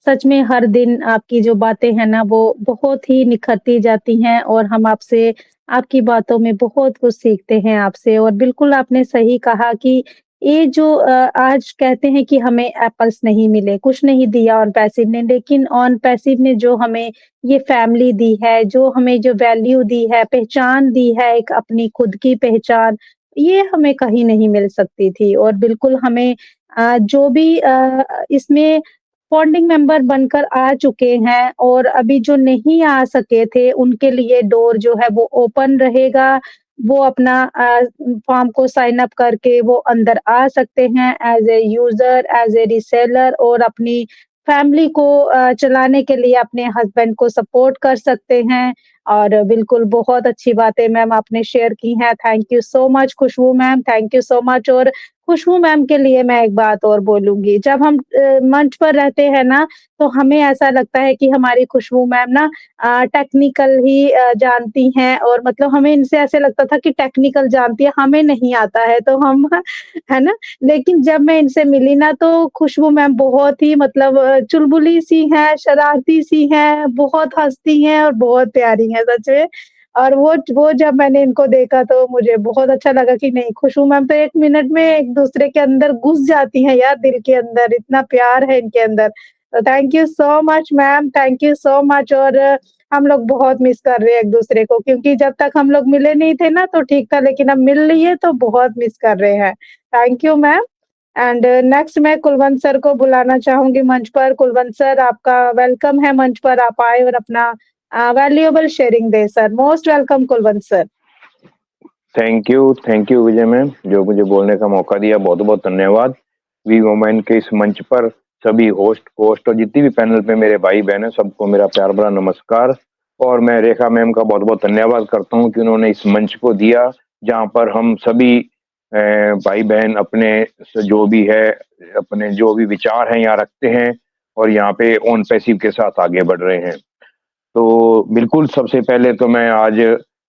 सच में हर दिन आपकी जो बातें हैं ना वो बहुत ही निखरती जाती हैं, और हम आपसे आपकी बातों में बहुत कुछ सीखते हैं आपसे। और बिल्कुल आपने सही कहा कि ये जो आज कहते हैं कि हमें एप्पल्स नहीं मिले, कुछ नहीं दिया ऑन पैसिव ने, लेकिन ऑन पैसिव ने जो हमें ये फैमिली दी है, जो हमें जो वैल्यू दी है, पहचान दी है, एक अपनी खुद की पहचान, ये हमें कहीं नहीं मिल सकती थी। और बिल्कुल हमें जो भी इसमें फाउंडिंग मेंबर बनकर आ चुके हैं, और अभी जो नहीं आ सके थे, उनके लिए डोर जो है वो ओपन रहेगा। वो अपना फॉर्म को साइन अप करके वो अंदर आ सकते हैं as a user, as a reseller, और अपनी फैमिली को चलाने के लिए अपने हस्बैंड को सपोर्ट कर सकते हैं। और बिल्कुल बहुत अच्छी बातें मैम आपने शेयर की हैं। Thank you so much Khushboo ma'am, thank you so much. और खुशबू मैम के लिए मैं एक बात और बोलूँगी, जब हम मंच पर रहते हैं ना, तो हमें ऐसा लगता है कि हमारी खुशबू मैम ना टेक्निकल ही जानती हैं, और मतलब हमें इनसे ऐसे लगता था कि टेक्निकल जानती है, हमें नहीं आता है, तो हम है ना? लेकिन जब मैं इनसे मिली ना, तो खुशबू मैम बहुत ही मतलब चुलबुली सी हैं, शरारती सी हैं, बहुत हँसती हैं और बहुत प्यारी हैं सच में। और वो जब मैंने इनको देखा तो मुझे बहुत अच्छा लगा कि नहीं, खुशबू मैम तो 1 मिनट में एक-दूसरे के अंदर घुस जाती हैं यार, दिल के अंदर, इतना प्यार है इनके अंदर। तो thank you so much ma'am, thank you so much. और हम लोग बहुत मिस कर रहे हैं एक-दूसरे को, क्योंकि जब तक हम लोग मिले नहीं थे ना तो ठीक था, लेकिन अब मिल लिए तो बहुत मिस कर रहे हैं। Thank you ma'am. And next मैं कुलवंत सर को बुलाना चाहूँगी मंच पर। कुलवंत सर, आपका वेलकम है मंच पर, आप आए और अपना वैल्यूएबल शेयरिंग दें sir. Most welcome Kulwant sir.
Thank you Vijay ma'am, जो मुझे बोलने का मौका दिया, बहुत बहुत धन्यवाद। वी वुमेन के इस मंच पर सभी होस्ट और जितनी भी पैनल पे मेरे भाई बहन है, सबको मेरा प्यार भरा नमस्कार। और मैं रेखा मैम का बहुत बहुत धन्यवाद करता हूँ कि उन्होंने इस मंच को दिया, जहाँ पर हम सभी भाई बहन अपने जो भी है, अपने जो भी विचार हैं यहाँ रखते हैं और यहाँ पे ऑन पैसिव के साथ आगे बढ़ रहे हैं। तो बिल्कुल सबसे पहले तो मैं आज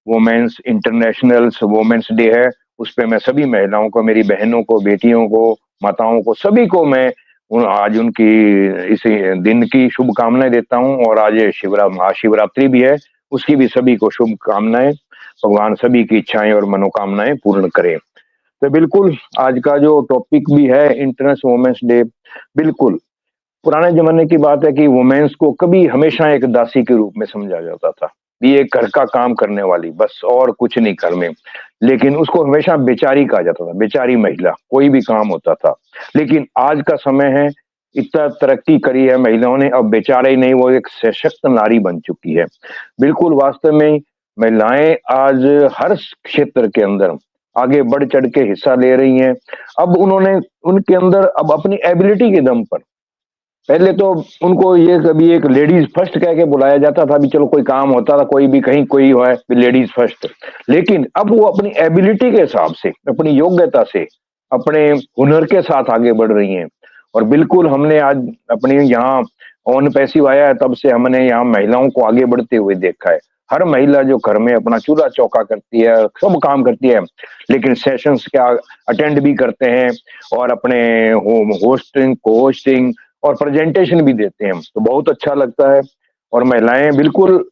वुमेन्स इंटरनेशनल वुमेन्स डे है, उस पे मैं सभी महिलाओं को, मेरी बहनों को, बेटियों को, माताओं को, सभी को मैं आज उनकी इस दिन की शुभकामनाएं देता हूं। और आज महाशिवरात्रि भी है, उसकी भी सभी को शुभकामनाएं। भगवान सभी की इच्छाएं और मनोकामनाएं पूर्ण करे। तो बिल्कुल आज का जो टॉपिक भी है इंटरनेशनल वुमेन्स डे, बिल्कुल पुराने जमाने की बात है कि वुमेन्स को कभी हमेशा एक दासी के रूप में समझा जाता था, ये घर का काम करने वाली, बस और कुछ नहीं घर में। लेकिन उसको हमेशा बेचारी कहा जाता था, बेचारी महिला, कोई भी काम होता था। लेकिन आज का समय है, इतना तरक्की करी है महिलाओं ने, अब बेचारे ही नहीं, वो एक सशक्त नारी बन चुकी है। बिल्कुल वास्तव में महिलाएं आज हर क्षेत्र के अंदर आगे बढ़ चढ़ के हिस्सा ले रही हैं। अब उन्होंने उनके अंदर अब अपनी एबिलिटी के दम पर, पहले तो उनको ये कभी एक लेडीज फर्स्ट कह के बुलाया जाता था, भी चलो कोई काम होता था, कोई भी कहीं कोई है लेडीज फर्स्ट। लेकिन अब वो अपनी एबिलिटी के हिसाब से, अपनी योग्यता से, अपने हुनर के साथ आगे बढ़ रही हैं। और बिल्कुल हमने आज अपने यहाँ ऑन पैसिव आया है, तब से हमने यहाँ महिलाओं को आगे बढ़ते हुए देखा है। हर महिला जो घर में अपना चूल्हा चौका करती है, सब काम करती है, लेकिन सेशंस क्या अटेंड भी करते हैं और अपने होस्टिंग, को होस्टिंग और प्रेजेंटेशन भी देते हैं, तो बहुत अच्छा लगता है। और महिलाएं बिल्कुल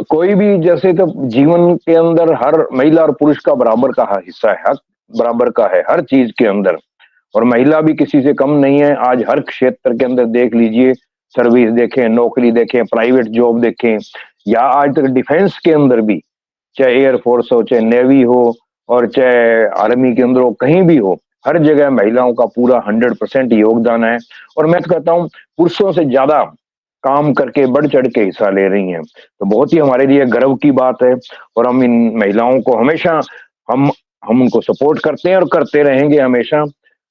कोई भी, जैसे तो जीवन के अंदर हर महिला और पुरुष का बराबर का हिस्सा है, हक बराबर का है हर चीज के अंदर, और महिला भी किसी से कम नहीं है। आज हर क्षेत्र के अंदर देख लीजिए, सर्विस देखें, नौकरी देखें, प्राइवेट जॉब देखें, या आज तक डिफेंस के अंदर भी, चाहे एयरफोर्स हो, चाहे नेवी हो, और चाहे आर्मी के अंदर हो, कहीं भी हो, हर जगह महिलाओं का पूरा 100% योगदान है। और मैं तो कहता हूँ पुरुषों से ज्यादा काम करके बढ़ चढ़ के हिस्सा ले रही हैं, तो बहुत ही हमारे लिए गर्व की बात है। और हम इन महिलाओं को हमेशा हम उनको सपोर्ट करते हैं और करते रहेंगे हमेशा।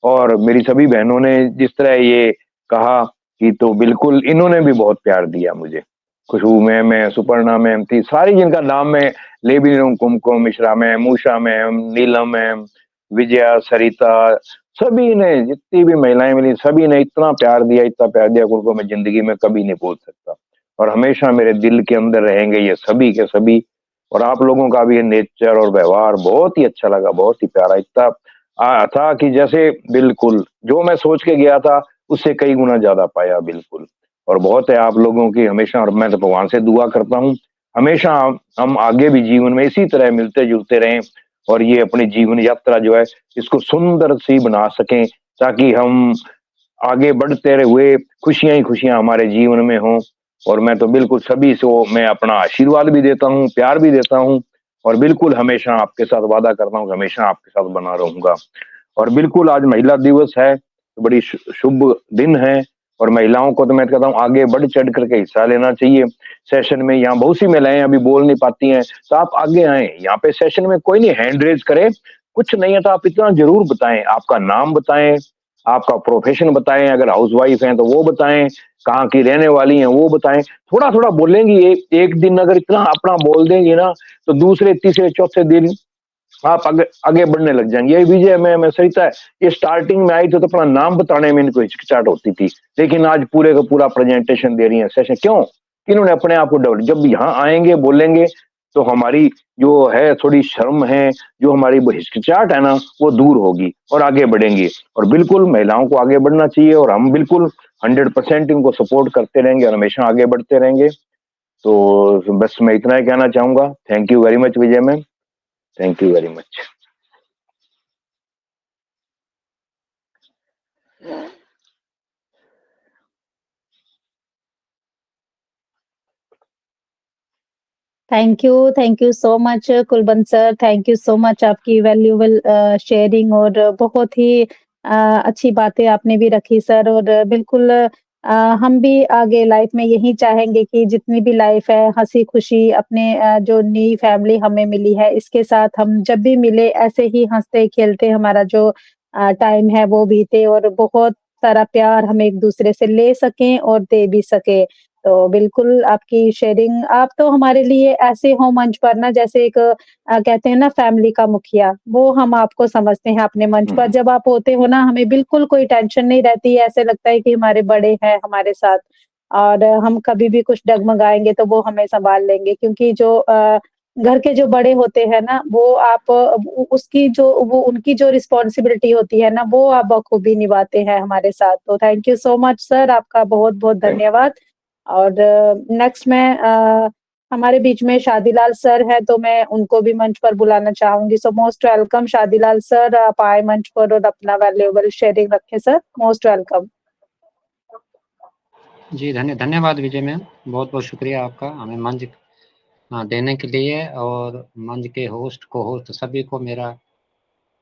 और मेरी सभी बहनों ने जिस तरह ये कहा कि, तो बिल्कुल इन्होंने भी बहुत प्यार दिया मुझे। खुशबू मैम है, सुपर्णा मैम थी, सारी जिनका नाम मैं ले भी रहा हूँ, कुमकुम मिश्रा मैम, उषा मैम, नीलम मैम, विजया, सरिता, सभी ने, जितनी भी महिलाएं मिली, सभी ने इतना प्यार दिया, इतना प्यार दिया, उनको मैं जिंदगी में कभी नहीं भूल सकता। और हमेशा मेरे दिल के अंदर रहेंगे ये सभी के सभी। और आप लोगों का भी नेचर और व्यवहार बहुत ही अच्छा लगा, बहुत ही प्यारा, इतना था कि जैसे बिल्कुल जो मैं सोच के गया था उससे कई गुना ज्यादा पाया बिल्कुल। और बहुत है आप लोगों की हमेशा, और मैं तो भगवान से दुआ करता हूँ हमेशा हम आगे भी जीवन में इसी तरह मिलते जुलते रहें, और ये अपनी जीवन यात्रा जो है इसको सुंदर सी बना सकें, ताकि हम आगे बढ़ते हुए खुशियां ही खुशियां हमारे जीवन में हों। और मैं तो बिल्कुल सभी से मैं अपना आशीर्वाद भी देता हूँ, प्यार भी देता हूँ, और बिल्कुल हमेशा आपके साथ वादा करता हूँ कि हमेशा आपके साथ बना रहूंगा। और बिल्कुल आज महिला दिवस है, तो बड़ी शुभ दिन है, और महिलाओं को तो मैं कहता हूँ आगे बढ़ चढ़ करके हिस्सा लेना चाहिए सेशन में। यहाँ बहुत सी महिलाएं अभी बोल नहीं पाती हैं, तो आप आगे आए, यहाँ पे सेशन में कोई नहीं हैंड रेज करे, कुछ नहीं है तो आप इतना जरूर बताएं, आपका नाम बताएं, आपका प्रोफेशन बताएं, अगर हाउसवाइफ हैं तो वो बताएं, कहाँ की रहने वाली हैं वो बताएं, थोड़ा थोड़ा बोलेंगी। एक दिन अगर इतना अपना बोल देंगी ना, तो दूसरे तीसरे चौथे दिन आप आगे बढ़ने लग जाएंगे। ये विजय मैं सरिता है, ये स्टार्टिंग में आई तो अपना नाम बताने में इनको हिचकिचाहट होती थी, लेकिन आज पूरे का पूरा प्रेजेंटेशन दे रही है सेशन। क्यों? इन्होंने अपने आप को डेवलप, जब यहाँ आएंगे बोलेंगे तो हमारी जो है थोड़ी शर्म है, जो हमारी हिचकिचाहट है ना, वो दूर होगी और आगे बढ़ेंगी। और बिल्कुल महिलाओं को आगे बढ़ना चाहिए, और हम बिल्कुल 100% इनको सपोर्ट करते रहेंगे और हमेशा आगे बढ़ते रहेंगे। तो बस मैं इतना ही कहना चाहूंगा। Thank you very much Vijay ma'am, thank you very much.
Thank you so much Kulwant sir, thank you so much आपकी वैल्यूएबल शेयरिंग और बहुत ही अच्छी बातें आपने भी रखी सर। और बिल्कुल हम भी आगे लाइफ में यही चाहेंगे कि जितनी भी लाइफ है हँसी-खुशी अपने जो नई फैमिली हमें मिली है इसके साथ हम जब भी मिले ऐसे ही हँसते-खेलते हमारा जो टाइम है वो बीते और बहुत सारा प्यार हम एक-दूसरे से ले सकें और दे भी सकें। तो बिल्कुल आपकी शेयरिंग आप तो हमारे लिए ऐसे हो मंच पर ना जैसे एक कहते हैं ना फैमिली का मुखिया, वो हम आपको समझते हैं अपने मंच पर। जब आप होते हो ना हमें बिल्कुल कोई टेंशन नहीं रहती है, ऐसे लगता है कि हमारे बड़े हैं हमारे साथ और हम कभी भी कुछ डगमगाएँगे तो वो हमें सँभाल लेंगे क्योंकि जो घर के जो बड़े होते हैं ना वो आप उ उसकी जो वो उनकी जो रिस्पॉन्सिबिलिटी होती है ना वो आप बखूबी निभाते हैं हमारे साथ। तो thank you so much sir, आपका बहुत-बहुत धन्यवाद। और नेक्स्ट मैं हमारे बीच में शादीलाल सर हैं, तो मैं उनको भी मंच पर बुलाना चाहूँगी। सो मोस्ट वेलकम शादीलाल सर, आप आए मंच पर और अपना वैल्यूएबल शेयरिंग रखें सर, मोस्ट वेलकम।
जी धन्यवाद विजय मैम, बहुत-बहुत शुक्रिया आपका हमें मंच देने के लिए और मंच के होस्ट को होस्ट सभी को मेरा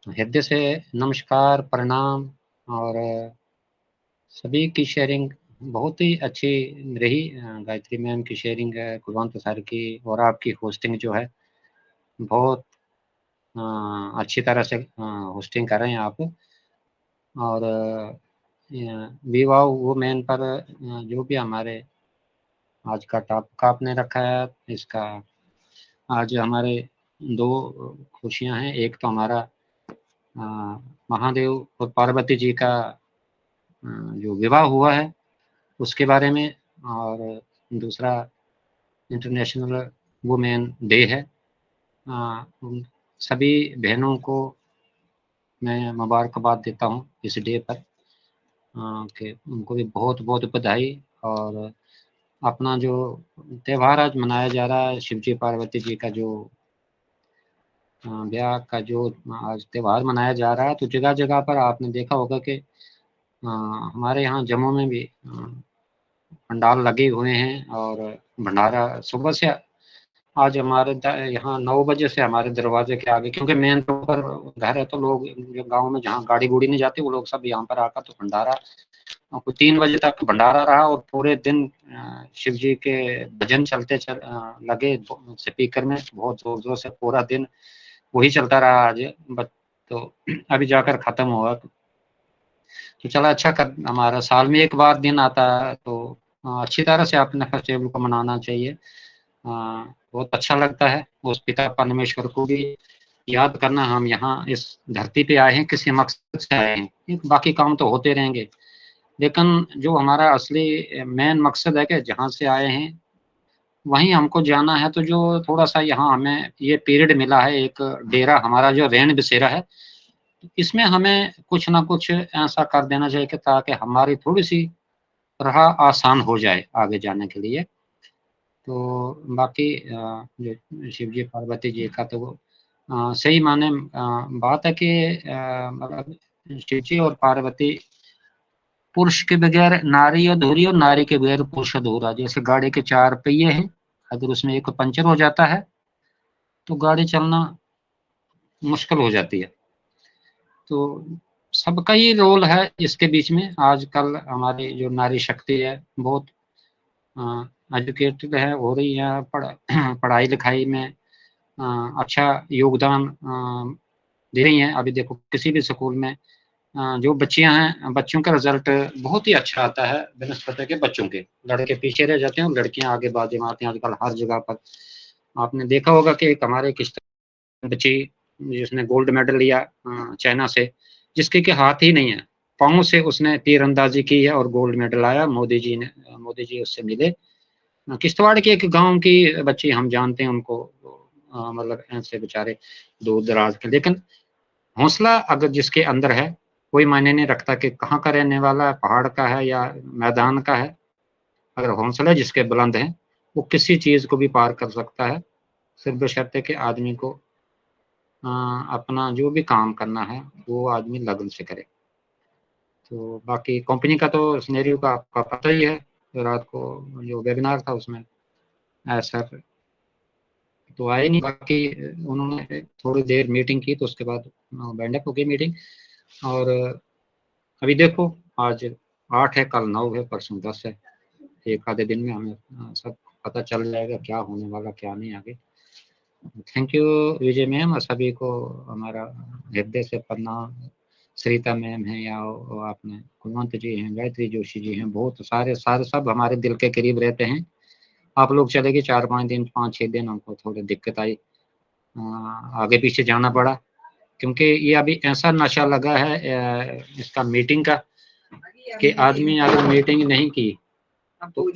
हृदय से नमस्कार, प्रणाम। और सभी की शेयरिंग बहुत ही अच्छी रही। गायत्री मैम की शेयरिंग है, कुलवंत सर की और आपकी होस्टिंग जो है बहुत अच्छी तरह से होस्टिंग कर रहे हैं आप। और विवाह वुमेन पर जो भी हमारे आज का टॉपिक आपने रखा है, इसका आज हमारे दो खुशियां हैं। एक तो हमारा महादेव और पार्वती जी का जो विवाह हुआ है उसके बारे में, और दूसरा इंटरनेशनल वुमेन डे है। उन सभी बहनों को मैं मुबारकबाद देता हूँ इस डे पर, कि उनको भी बहुत बहुत बधाई। और अपना जो त्यौहार आज मनाया जा रहा है, शिव जी पार्वती जी का जो ब्याह का जो आज त्यौहार मनाया जा रहा है, तो जगह जगह पर आपने देखा होगा कि हमारे यहाँ जम्मू में भी पंडाल लगे हुए हैं और भंडारा सुबह से आज हमारे यहाँ 9 बजे से हमारे दरवाजे के आगे, क्योंकि मेन रोड पर घर है तो लोग जो गांव में जहाँ गाड़ी गुड़ी नहीं जाती वो लोग सब यहाँ पर आकर तो भंडारा 3 बजे तक भंडारा रहा और पूरे दिन शिव जी के भजन चलते लगे स्पीकर में बहुत जोर जोर से पूरा दिन वही चलता रहा आज। तो अभी जाकर खत्म हुआ। तो चला अच्छा कर, हमारा साल में एक बार दिन आता है तो अच्छी तरह से अपने फेस्टिवल को मनाना चाहिए। बहुत अच्छा लगता है। उस पिता परमेश्वर को भी याद करना। हम यहाँ इस धरती पे आए हैं किसी मकसद से आए हैं, बाकी काम तो होते रहेंगे, लेकिन जो हमारा असली मेन मकसद है कि जहाँ से आए हैं वहीं हमको जाना है। तो जो थोड़ा सा यहाँ हमें ये पीरियड मिला है, एक डेरा हमारा जो रैन बसेरा है, इसमें हमें कुछ ना कुछ ऐसा कर देना चाहिए कि ताकि हमारी थोड़ी सी राह आसान हो जाए आगे जाने के लिए। तो बाकी जो शिव जी पार्वती जी का तो सही माने बात है कि मतलब शिव जी और पार्वती, पुरुष के बगैर नारी अधूरी और नारी के बगैर पुरुष अधूरा। जैसे गाड़ी के 4 पहिए हैं, अगर उसमें एक पंचर हो जाता है तो गाड़ी चलना मुश्किल हो जाती है। तो सबका ही रोल है इसके बीच में। आजकल हमारी जो नारी शक्ति है बहुत एजुकेटेड है, हो रही है, पढ़ाई लिखाई में अच्छा योगदान दे रही हैं। अभी देखो किसी भी स्कूल में जो बच्चियां हैं, बच्चों का रिजल्ट बहुत ही अच्छा आता है बनस्पति के बच्चों के। लड़के पीछे रह जाते हैं और लड़कियां आगे बाजी मारती हैं। आजकल हर जगह पर आपने देखा होगा कि एक हमारे किस बच्ची जिसने गोल्ड मेडल लिया चाइना से, जिसके के हाथ ही नहीं है, पाँव से उसने तीरंदाजी की है और गोल्ड मेडल आया। मोदी जी उससे मिले। किश्तवाड़ के एक गांव की बच्ची, हम जानते हैं उनको, मतलब ऐसे बेचारे दूर दराज के, लेकिन हौसला अगर जिसके अंदर है, कोई मायने नहीं रखता कि कहाँ का रहने वाला है, पहाड़ का है या मैदान का है। अगर हौसला जिसके बुलंद है वो किसी चीज़ को भी पार कर सकता है, सिर्फ बशर्ते कि आदमी को अपना जो भी काम करना है वो आदमी लगन से करे। तो बाकी कंपनी का तो सिनेरियो का आपका पता ही है, रात को जो वेबिनार था उसमें सर तो आए नहीं, बाकी उन्होंने थोड़ी देर मीटिंग की तो उसके बाद बैंड अप हो गई मीटिंग। और अभी देखो आज 8 है, कल 9 है, परसों 10 है, एक आधे दिन में हमें सब पता चल जाएगा क्या होने वाला क्या नहीं आगे। थैंक यू विजय मैम, और सभी को हमारा हृदय से प्रणाम। सरिता मैम हैं या आपने कुलवंत जी हैं, गायत्री जोशी जी हैं, बहुत सारे सब हमारे दिल के करीब रहते हैं। आप लोग चले गए 4-5 दिन 5-6 दिन, हमको थोड़ी दिक्कत आई, आगे पीछे जाना पड़ा, क्योंकि ये अभी ऐसा नशा लगा है इसका मीटिंग का कि आदमी अगर मीटिंग नहीं की तो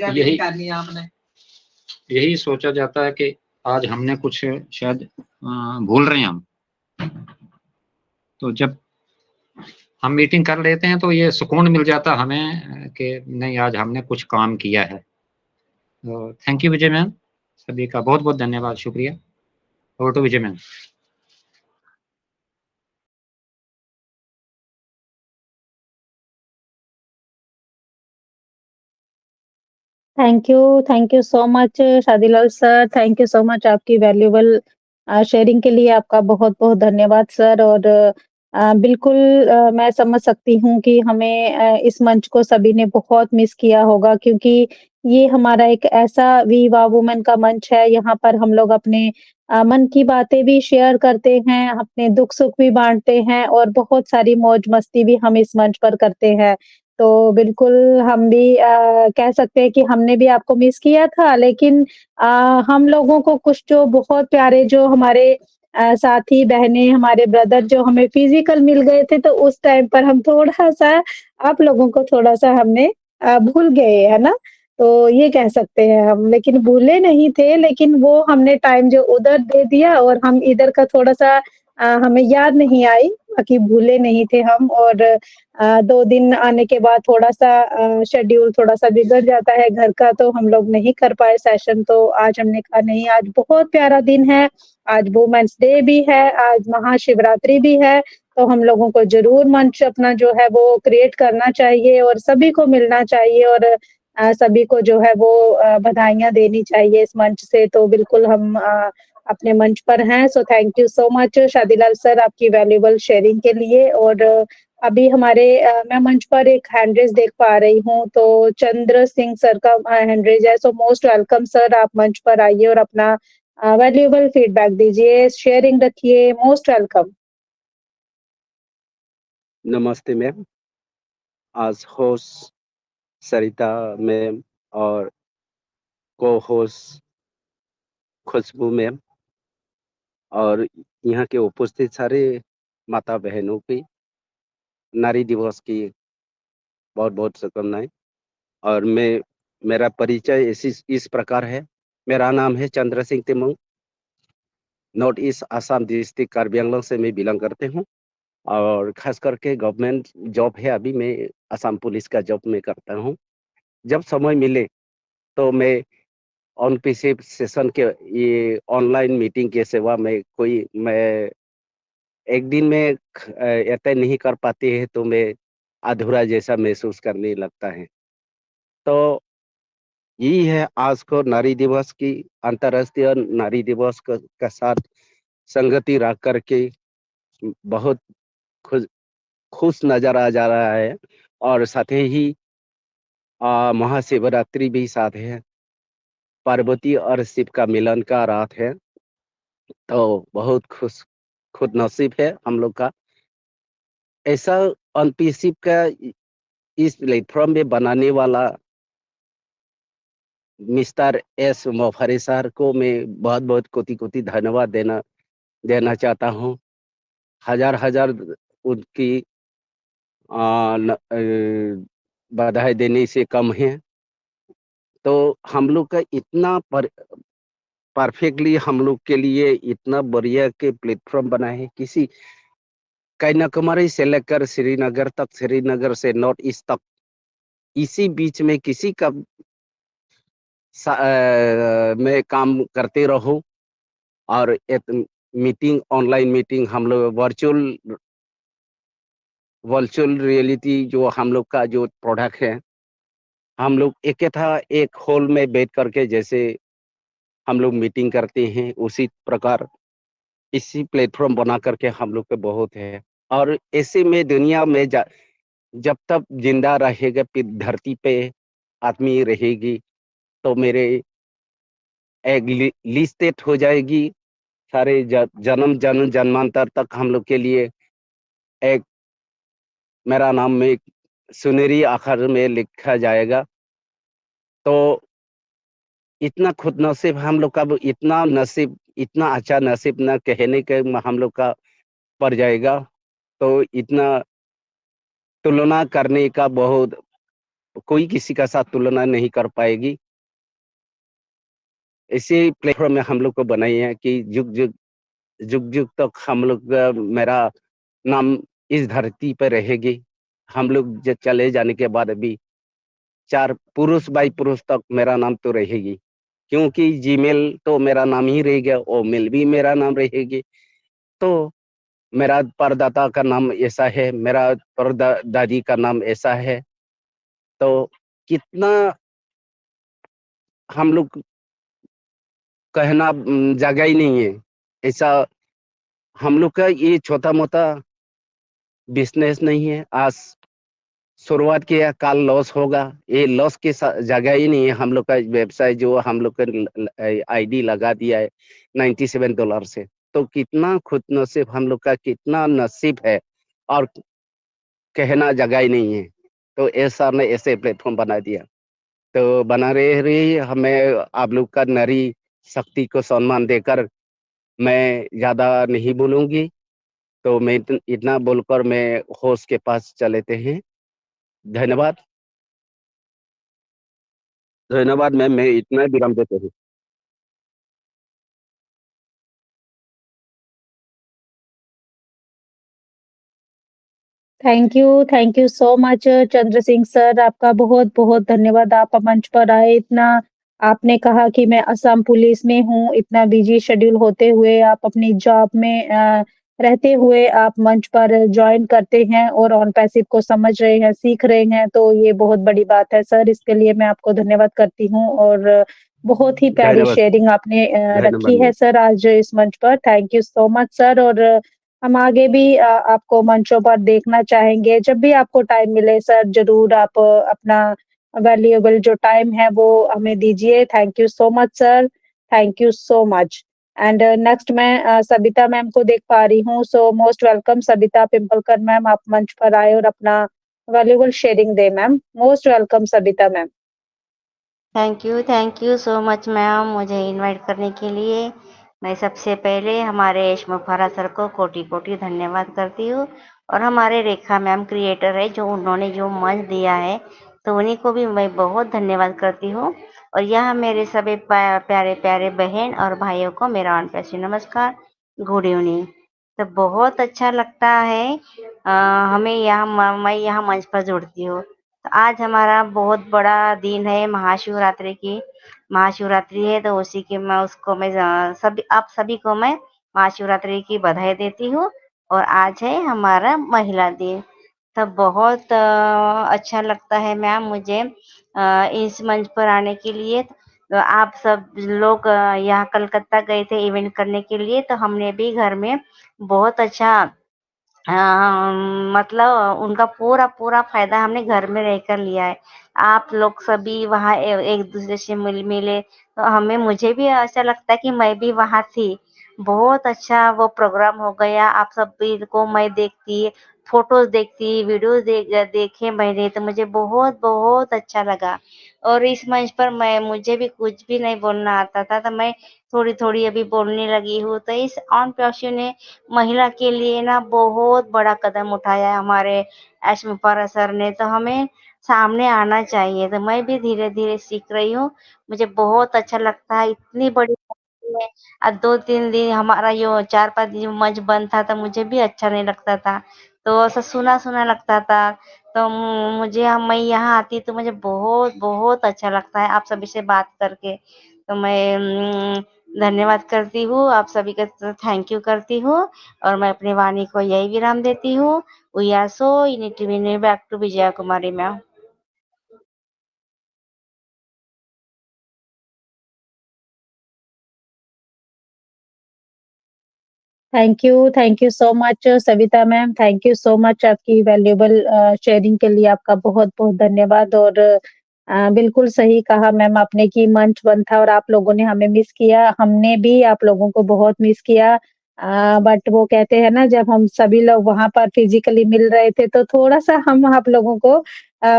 यही सोचा जाता है कि आज हमने कुछ शायद भूल रहे हैं हम। तो जब हम मीटिंग कर लेते हैं तो ये सुकून मिल जाता हमें कि नहीं आज हमने कुछ काम किया है। तो थैंक यू विजय मैम, सभी का बहुत बहुत धन्यवाद, शुक्रिया। Over to Vijay ma'am.
Thank you so much Shadilal sir, thank you so much आपकी वैल्यूएबल शेयरिंग के लिए आपका बहुत-बहुत धन्यवाद सर। और बिल्कुल मैं समझ सकती हूँ कि हमें इस मंच को सभी ने बहुत मिस किया होगा, क्योंकि ये हमारा एक ऐसा विवा वुमेन का मंच है, यहाँ पर हम लोग अपने मन की बातें भी शेयर करते हैं, अपने दुख-सुख भी बाँटते हैं और बहुत सारी मौज-मस्ती भी हम इस मंच पर करते हैं। तो बिल्कुल हम भी कह सकते हैं कि हमने भी आपको मिस किया था, लेकिन अ, हम लोगों को कुछ जो बहुत प्यारे जो हमारे साथी बहनें, हमारे ब्रदर जो हमें फिज़िकल मिल गए थे, तो उस टाइम पर हम थोड़ा-सा आप लोगों को थोड़ा-सा हमने भूल गए, है ना? तो ये कह सकते हैं हम, लेकिन भूले नहीं थे, लेकिन वो हमने टाइम जो उधर दे दिया और हम इधर का थोड़ा-सा हमें याद नहीं आई, बाकी भूले नहीं थे हम। और 2 दिन आने के बाद थोड़ा-सा शेड्यूल थोड़ा-सा बिगड़ जाता है घर का, तो हम लोग नहीं कर पाए सेशन। तो आज हमने कहा नहीं, आज बहुत प्यारा दिन है, आज वुमेन्स डे भी है, आज महाशिवरात्रि भी है, तो हम लोगों को ज़रूर मंच अपना जो है वो क्रिएट करना चाहिए और सभी को मिलना चाहिए और सभी को जो है वो बधाइयाँ देनी चाहिए इस मंच से। तो बिल्कुल हम अपने मंच पर हैं। So thank you so much Shadilal sir आपकी वैल्यूएबल शेयरिंग के लिए। और अभी हमारे मैं मंच पर एक हैंड रेज़ देख पा रही हूँ, तो चंद्र सिंह सर का हैंड रेज़ है। सो मोस्ट वेलकम सर, आप मंच पर आइए और अपना वैल्यूएबल फीडबैक दीजिए, शेयरिंग रखिए, मोस्ट वेलकम।
नमस्ते मैम। आज होस्ट सरिता मैम और को-होस्ट खुशबू मैम और यहाँ के उपस्थित सारे माता-बहनों की नारी दिवस की बहुत-बहुत शुभकामनाएँ। और मेरा परिचय इस प्रकार है। मेरा नाम है Chandra Singh Timung, north east Assam district Karbi Anglong से मैं बिलॉन्ग करते हूँ और ख़ास करके गवर्नमेंट जॉब है, अभी मैं असम पुलिस का जॉब मैं करता हूँ। जब समय मिले तो मैं ऑन पीसी सेशन के ये ऑनलाइन मीटिंग के सेवा में मैं एक दिन में अटेंड नहीं कर पाती है तो मैं अधूरा जैसा महसूस करने लगता है। तो यही है आज को नारी दिवस की अंतर्राष्ट्रीय नारी दिवस का साथ संगति रख करके बहुत खुश खुश नज़र आ जा रहा है और साथ ही महाशिवरात्रि भी साथ है। पार्वती और शिव का मिलन का रात है, तो बहुत खुशनसीब है हम लोग का। ऐसा अनपीसीव का इस प्लेटफ़ॉर्म में बनाने वाला मिस्टर एस मोफारी सर को मैं बहुत-बहुत कोटि-कोटि धन्यवाद देना चाहता हूँ। हज़ार-हज़ार उनकी बधाई देने से कम है। तो हम लोग का इतना परफेक्टली हम लोग के लिए इतना बढ़िया के प्लेटफ़ॉर्म बना है। किसी कन्याकुमारी से लेकर श्रीनगर तक, श्रीनगर से नॉर्थ ईस्ट तक, इसी बीच में किसी का में काम करते रहो। और एक मीटिंग, ऑनलाइन मीटिंग, हम लोग वर्चुअल रियलिटी जो हम लोग का जो प्रोडक्ट है, हम लोग एक हॉल में बैठ करके जैसे हम लोग मीटिंग करते हैं, उसी प्रकार इसी प्लेटफॉर्म बना करके हम लोग के बहुत है। और ऐसे में दुनिया में जब तक जिंदा रहेगा, धरती पे आदमी रहेगी, तो मेरे एक लिस्टेड हो जाएगी सारे जन्मांतर तक हम लोग के लिए। एक मेरा नाम में सुनहरी अक्षर में लिखा जाएगा। तो इतना खुद नसीब हम लोग का, इतना नसीब, इतना अच्छा नसीब ना कहने के हम लोग का पड़ जाएगा। तो इतना तुलना करने का बहुत, कोई किसी का साथ तुलना नहीं कर पाएगी। इसी प्लेटफॉर्म में हम लोग को बनाई है कि जुग जुग तक हम लोग मेरा नाम इस धरती पर रहेगी। हम लोग चले जाने के बाद भी 4 पुरुष बाई पुरुष तक मेरा नाम तो रहेगी, क्योंकि जीमेल तो मेरा नाम ही रहेगा और मेल भी मेरा नाम रहेगी। तो मेरा परदाता का नाम ऐसा है, मेरा दादी का नाम ऐसा है। तो कितना हम लोग कहना जगह ही नहीं है। ऐसा हम लोग का ये छोटा मोटा बिजनेस नहीं है। आज शुरुआत किया, काल लॉस होगा, ये लॉस की जगह ही नहीं है। हम लोग का व्यवसाय जो हम लोग का आईडी लगा दिया है $97 से। तो कितना खुद नसीब हम लोग का, कितना नसीब है, और कहना जगह ही नहीं है। तो ऐसा ने ऐसे प्लेटफॉर्म बना दिया। तो बना रही हमें आप लोग का नारी शक्ति को सम्मान देकर मैं ज्यादा नहीं बोलूंगी। तो मैं इतना बोलकर मैं होस्ट के पास चलेते हैं। धन्यवाद। धन्यवाद मैम, मैं इतना विराम देता हूँ।
Thank you so much Chandra Singh sir, आपका बहुत बहुत धन्यवाद। आप मंच पर आए, इतना आपने कहा कि मैं असम पुलिस में हूँ, इतना बिजी शेड्यूल होते हुए आप अपनी जॉब में रहते हुए आप मंच पर ज्वाइन करते हैं और ऑन पैसिव को समझ रहे हैं, सीख रहे हैं, तो ये बहुत बड़ी बात है सर। इसके लिए मैं आपको धन्यवाद करती हूँ और बहुत ही प्यारी
धन्यवाद।
शेयरिंग आपने
धन्यवाद
रखी है
मैम।
सर आज इस मंच पर। Thank you so much sir. और हम आगे भी आपको मंचों पर देखना चाहेंगे। जब भी आपको टाइम मिले सर, ज़रूर आप अपना वैल्यूएबल जो टाइम है वो हमें दीजिए। Thank you so much sir, thank you so much. And next मैं सबिता मैम को देख पा रही हूँ। So most welcome Sabita Pimpalkar ma'am, आप मंच पर आए और अपना वैल्यूएबल शेयरिंग दें ma'am. Most welcome Sabita ma'am.
Thank you so much ma'am, मुझे इनवाइट करने के लिए। मैं सबसे पहले हमारे यशमुख फारा सर को कोटि कोटि धन्यवाद करती हूँ, और हमारे रेखा मैम क्रिएटर है जो उन्होंने जो मंच दिया है, तो उन्हीं को भी मैं बहुत धन्यवाद करती हूँ। और यहाँ मेरे सभी प्यारे प्यारे बहन और भाइयों को मेरा अनप्यासी नमस्कार, गुड इवनिंग। तो बहुत अच्छा लगता है हमें यहाँ, मैं यहाँ मंच पर जुड़ती हूँ। तो आज हमारा बहुत बड़ा दिन है महाशिवरात्रि की। महाशिवरात्रि है तो उसी की मैं उसको मैं आप सभी को मैं महाशिवरात्रि की बधाई देती हूँ। और आज है हमारा महिला दिन। तो बहुत अच्छा लगता है मैम मुझे इस मंच पर आने के लिए। तो आप सब लोग यहाँ कलकत्ता गए थे इवेंट करने के लिए, तो हमने भी घर में बहुत अच्छा मतलब उनका पूरा पूरा फायदा हमने घर में रहकर लिया है। आप लोग सभी वहाँ एक दूसरे से मिले, तो मुझे भी ऐसा लगता है कि मैं भी वहाँ थी। बहुत अच्छा वो प्रोग्राम हो गया। आप सभी को मैं देखती, फोटोज देखती, वीडियोस देखे मैंने, तो मुझे बहुत बहुत अच्छा लगा। और इस मंच पर मुझे भी कुछ भी नहीं बोलना आता था, तो मैं थोड़ी थोड़ी अभी बोलने लगी हूँ। तो इस ऑन प्याशु ने महिला के लिए ना बहुत बड़ा कदम उठाया है हमारे एशमुफारा सर ने। तो हमें सामने आना चाहिए। तो मैं भी धीरे धीरे सीख रही हूँ। मुझे बहुत अच्छा लगता है, इतनी बड़ी में 2-3 दिन हमारा यो 4-5 दिन मंच बंद था, तो मुझे भी अच्छा नहीं लगता था। तो ऐसा सुना सुना लगता था। तो मुझे मैं यहाँ आती तो मुझे बहुत बहुत अच्छा लगता है आप सभी से बात करके। तो मैं धन्यवाद करती हूँ, आप सभी का थैंक यू करती हूँ और मैं अपनी वाणी को यही विराम देती हूँ। We are so in back to Vijaya Kumari ma'am.
Thank you so much Savita ma'am, thank you so much आपकी वैल्यूएबल शेयरिंग के लिए आपका बहुत-बहुत धन्यवाद। और बिल्कुल सही कहा मैम आपने कि मंच बंद था और आप लोगों ने हमें मिस किया, हमने भी आप लोगों को बहुत मिस किया। बट वो कहते हैं ना, जब हम सभी लोग वहाँ पर फिजिकली मिल रहे थे तो थोड़ा-सा हम आप लोगों को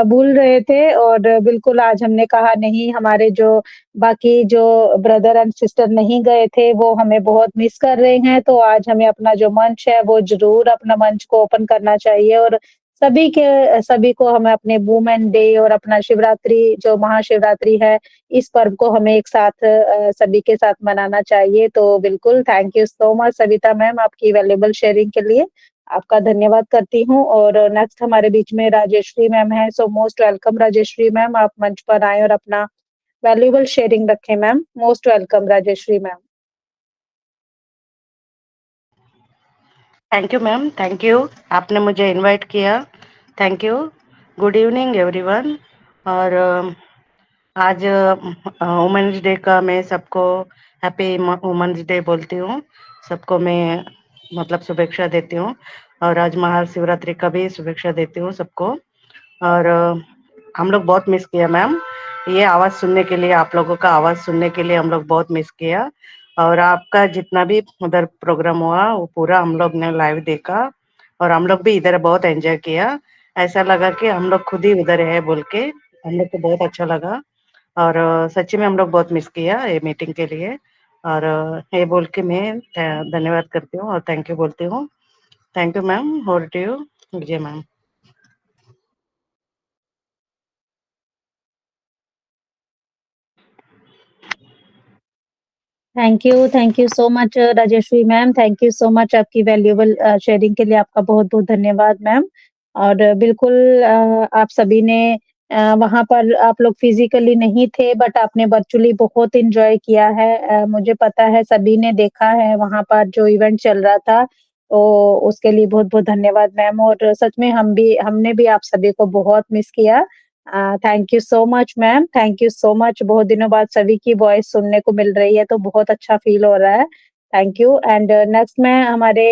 भूल रहे थे। और बिल्कुल आज हमने कहा नहीं, हमारे जो बाकी जो ब्रदर एंड सिस्टर नहीं गए थे वो हमें बहुत मिस कर रहे हैं, तो आज हमें अपना जो मंच है वो ज़रूर अपना मंच को ओपन करना चाहिए। और सभी को हमें अपने वुमेन डे और अपना शिवरात्रि जो महाशिवरात्रि है, इस पर्व को हमें एक साथ सभी के साथ मनाना चाहिए। तो बिल्कुल thank you so much Savita ma'am आपकी वैल्यूएबल शेयरिंग के लिए, आपका धन्यवाद करती हूँ। और नेक्स्ट हमारे बीच में राजेश्री मैम हैं, so most welcome Rajeshri ma'am, आप मंच पर आएँ और अपना वैल्यूएबल शेयरिंग रखें ma'am. Most welcome Rajeshri ma'am.
Thank you ma'am, thank you, आपने मुझे इनवाइट किया, thank you. Good evening everyone. और आज वुमेन्स डे का मैं सबको हैप्पी वुमेन्स डे बोलती हूँ, सबको मैं मतलब शुभेच्छा देती हूँ। और आज महाशिवरात्रि का भी शुभेच्छा देती हूँ सबको। और हम लोग बहुत मिस किया मैम, ये आवाज़ सुनने के लिए, आप लोगों का आवाज़ सुनने के लिए हम लोग बहुत मिस किया। और आपका जितना भी उधर प्रोग्राम हुआ वो पूरा हम लोग ने लाइव देखा और हम लोग भी इधर बहुत एंजॉय किया। ऐसा लगा कि हम लोग खुद ही उधर है बोल के, हम लोग को बहुत अच्छा लगा। और सच्ची में हम लोग बहुत मिस किया ये मीटिंग के लिए। और ये बोल के मैं धन्यवाद करती हूँ और थैंक यू बोलती हूँ। Thank you ma'am, over to you Vijay ma'am.
Thank you so much Rajeshri ma'am, thank you so much आपकी वैल्यूएबल शेयरिंग के लिए आपका बहुत-बहुत धन्यवाद मैम। और बिल्कुल आप सभी ने वहाँ पर आप लोग फिजिकली नहीं थे बट आपने वर्चुअली बहुत एन्जॉय किया है। मुझे पता है सभी ने देखा है वहाँ पर जो इवेंट चल रहा था, तो उसके लिए बहुत-बहुत धन्यवाद मैम। और सच में हमने भी आप सभी को बहुत मिस किया। Thank you so much ma'am, thank you so much. बहुत दिनों बाद सभी की वॉइस सुनने को मिल रही है तो बहुत अच्छा फील हो रहा है। Thank you. एंड नेक्स्ट मैं हमारे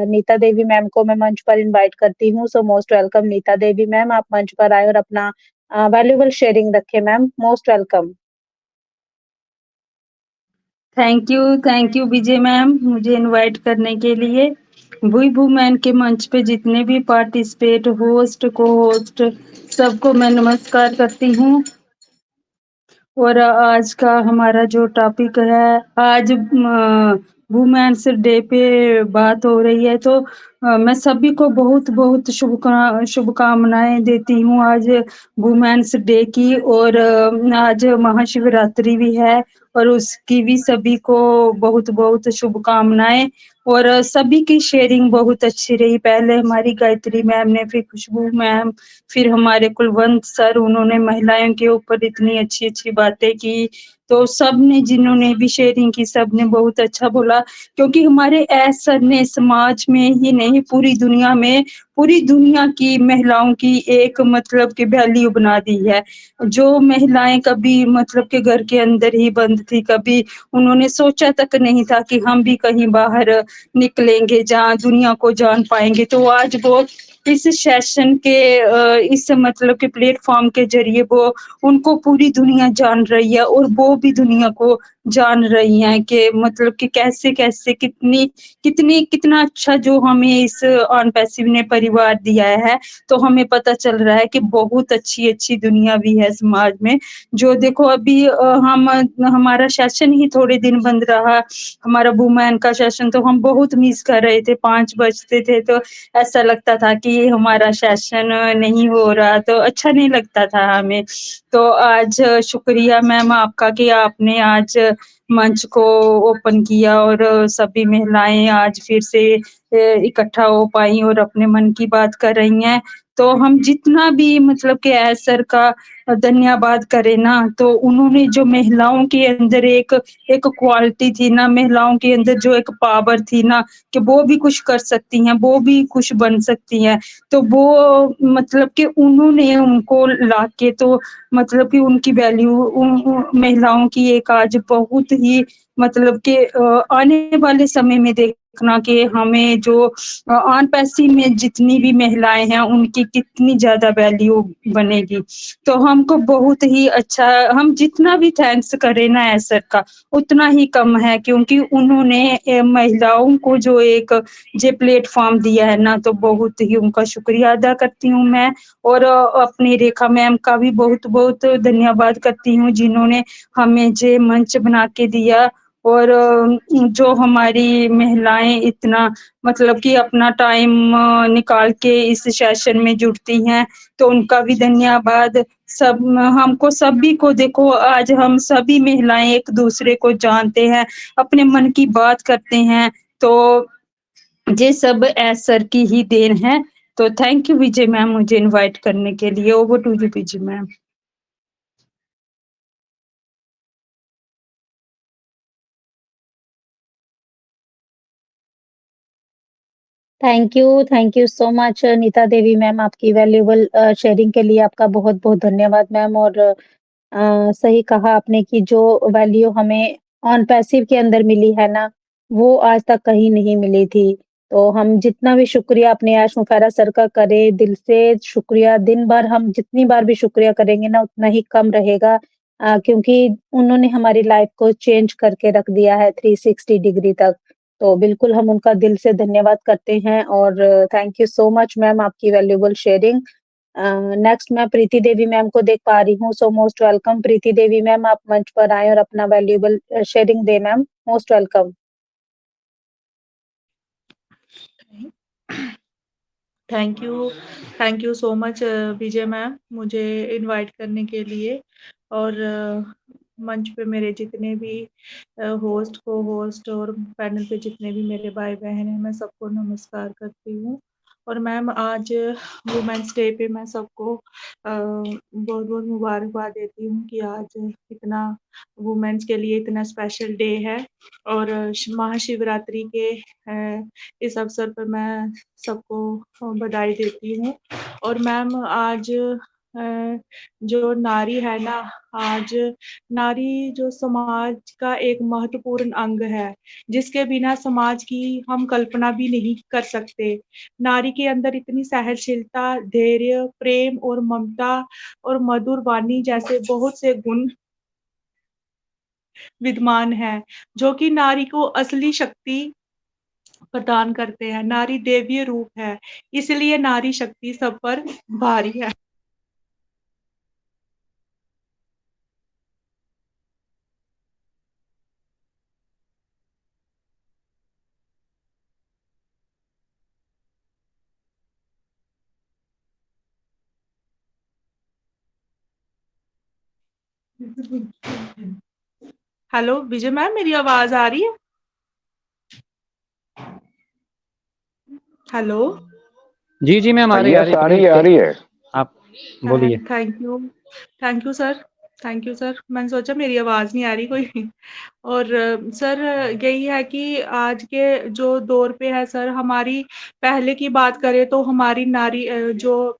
नीता देवी मैम को मैं मंच पर इनवाइट करती हूँ। So most welcome Nita Devi ma'am, आप मंच पर आएँ और अपना वैल्यूएबल शेयरिंग रखें ma'am. Most welcome.
Thank you Vijay ma'am मुझे इनवाइट करने के लिए। वी वुमेन के मंच पे जितने भी पार्टिसिपेट, होस्ट, को होस्ट, सबको मैं नमस्कार करती हूँ। और आज का हमारा जो टॉपिक है, आज वुमेन्स डे पे बात हो रही है, तो मैं सभी को बहुत बहुत शुभकामनाएं देती हूँ आज वुमेन्स डे की। और आज महाशिवरात्रि भी है और उसकी भी सभी को बहुत बहुत शुभकामनाएं। और सभी की शेयरिंग बहुत अच्छी रही। पहले हमारी गायत्री मैम ने, फिर खुशबू मैम, फिर हमारे कुलवंत सर, उन्होंने महिलाओं के ऊपर इतनी अच्छी अच्छी बातें की। तो सब ने जिन्होंने भी शेयरिंग की सब ने बहुत अच्छा बोला, क्योंकि हमारे एस सर ने समाज में ही नहीं पूरी दुनिया में, पूरी दुनिया की महिलाओं की एक मतलब की वैल्यू बना दी है। जो महिलाएं कभी मतलब के घर के अंदर ही बंद थी, कभी उन्होंने सोचा तक नहीं था कि हम भी कहीं बाहर निकलेंगे जहाँ दुनिया को जान पाएंगे। तो आज वो इस सेशन के इस मतलब के प्लेटफॉर्म के जरिए वो उनको पूरी दुनिया जान रही है और वो भी दुनिया को जान रही हैं कि मतलब कि कैसे कैसे कितना अच्छा जो हमें इस ऑन पैसिव ने परिवार दिया है। तो हमें पता चल रहा है कि बहुत अच्छी अच्छी दुनिया भी है समाज में। जो देखो अभी हम हमारा सेशन ही थोड़े दिन बंद रहा, हमारा वुमेन का सेशन, तो हम बहुत मिस कर रहे थे। 5 बजते थे तो ऐसा लगता था कि हमारा सेशन नहीं हो रहा, तो अच्छा नहीं लगता था हमें। तो आज शुक्रिया मैम आपका कि आपने आज मंच को ओपन किया और सभी महिलाएं आज फिर से इकट्ठा हो पाई और अपने मन की बात कर रही हैं। तो हम जितना भी मतलब कि एस सर का धन्यवाद करें ना, तो उन्होंने जो महिलाओं के अंदर एक क्वालिटी थी ना, महिलाओं के अंदर जो एक पावर थी ना कि वो भी कुछ कर सकती हैं, वो भी कुछ बन सकती हैं, तो वो मतलब कि उन्होंने उनको लाके तो मतलब कि उनकी वैल्यू महिलाओं की एक आज बहुत ही मतलब कि आने वाले समय में देखना कि हमें जो ऑन पैसिव में जितनी भी महिलाएं हैं उनकी कितनी ज्यादा वैल्यू बनेगी। तो हमको बहुत ही अच्छा, हम जितना भी थैंक्स करें ना सर का उतना ही कम है, क्योंकि उन्होंने महिलाओं को जो एक जे प्लेटफॉर्म दिया है ना, तो बहुत ही उनका शुक्रिया अदा करती हूँ मैं। और अपनी रेखा मैम का भी बहुत बहुत धन्यवाद करती हूँ जिन्होंने हमें जे मंच बना के दिया, और जो हमारी महिलाएं इतना मतलब कि अपना टाइम निकाल के इस सेशन में जुड़ती हैं, तो उनका भी धन्यवाद। सब हमको सभी को देखो, आज हम सभी महिलाएं एक दूसरे को जानते हैं, अपने मन की बात करते हैं, तो ये सब एस सर की ही देन है। तो थैंक यू विजय मैम मुझे इनवाइट करने के लिए। Over to you Vijay ma'am.
Thank you so much Neeta Devi ma'am, आपकी वैल्यूएबल शेयरिंग के लिए आपका बहुत बहुत धन्यवाद मैम। और सही कहा आपने कि जो वैल्यू हमें ऑन पैसिव के अंदर मिली है ना, वो आज तक कहीं नहीं मिली थी। तो हम जितना भी शुक्रिया अपने ऐश मुफैरा सर का करें, दिल से शुक्रिया, दिन भर हम जितनी बार भी शुक्रिया करेंगे ना उतना ही कम रहेगा, क्योंकि उन्होंने हमारी लाइफ को चेंज करके रख दिया है 360 डिग्री तक। तो बिल्कुल हम उनका दिल से धन्यवाद करते हैं, और thank you so much ma'am आपकी वैल्यूएबल शेयरिंग। नेक्स्ट मैं प्रीति देवी मैम को देख पा रही हूँ, सो मोस्ट वेलकम प्रीति देवी मैम, आप मंच पर आएँ और अपना वैल्यूएबल शेयरिंग दें ma'am, most welcome.
Thank you so much Vijay ma'am मुझे इनवाइट करने के लिए, और मंच पे मेरे जितने भी होस्ट को होस्ट और पैनल पे जितने भी मेरे भाई बहन हैं, मैं सबको नमस्कार करती हूँ। और मैम आज वुमेंस डे पे मैं सबको बहुत बहुत मुबारकबाद देती हूँ कि आज इतना वुमेंस के लिए इतना स्पेशल डे है। और महाशिवरात्रि के इस अवसर पर मैं सबको बधाई देती हूँ। और मैम आज जो नारी है ना, आज नारी जो समाज का एक महत्वपूर्ण अंग है, जिसके बिना समाज की हम कल्पना भी नहीं कर सकते। नारी के अंदर इतनी सहनशीलता, धैर्य, प्रेम और ममता और मधुर वाणी जैसे बहुत से गुण विद्यमान है, जो कि नारी को असली शक्ति प्रदान करते हैं। नारी दैवीय रूप है, इसलिए नारी शक्ति सब पर भारी है। हेलो विजय मैम, मेरी आवाज आ रही है? हेलो।
जी जी मैम, आ रही
यस, आ रही है।
आप बोलिए।
Thank you sir, thank you sir. मैंने सोचा मेरी आवाज नहीं आ रही कोई। और सर यही है कि आज के जो दौर पे है सर, हमारी पहले की बात करें तो हमारी नारी जो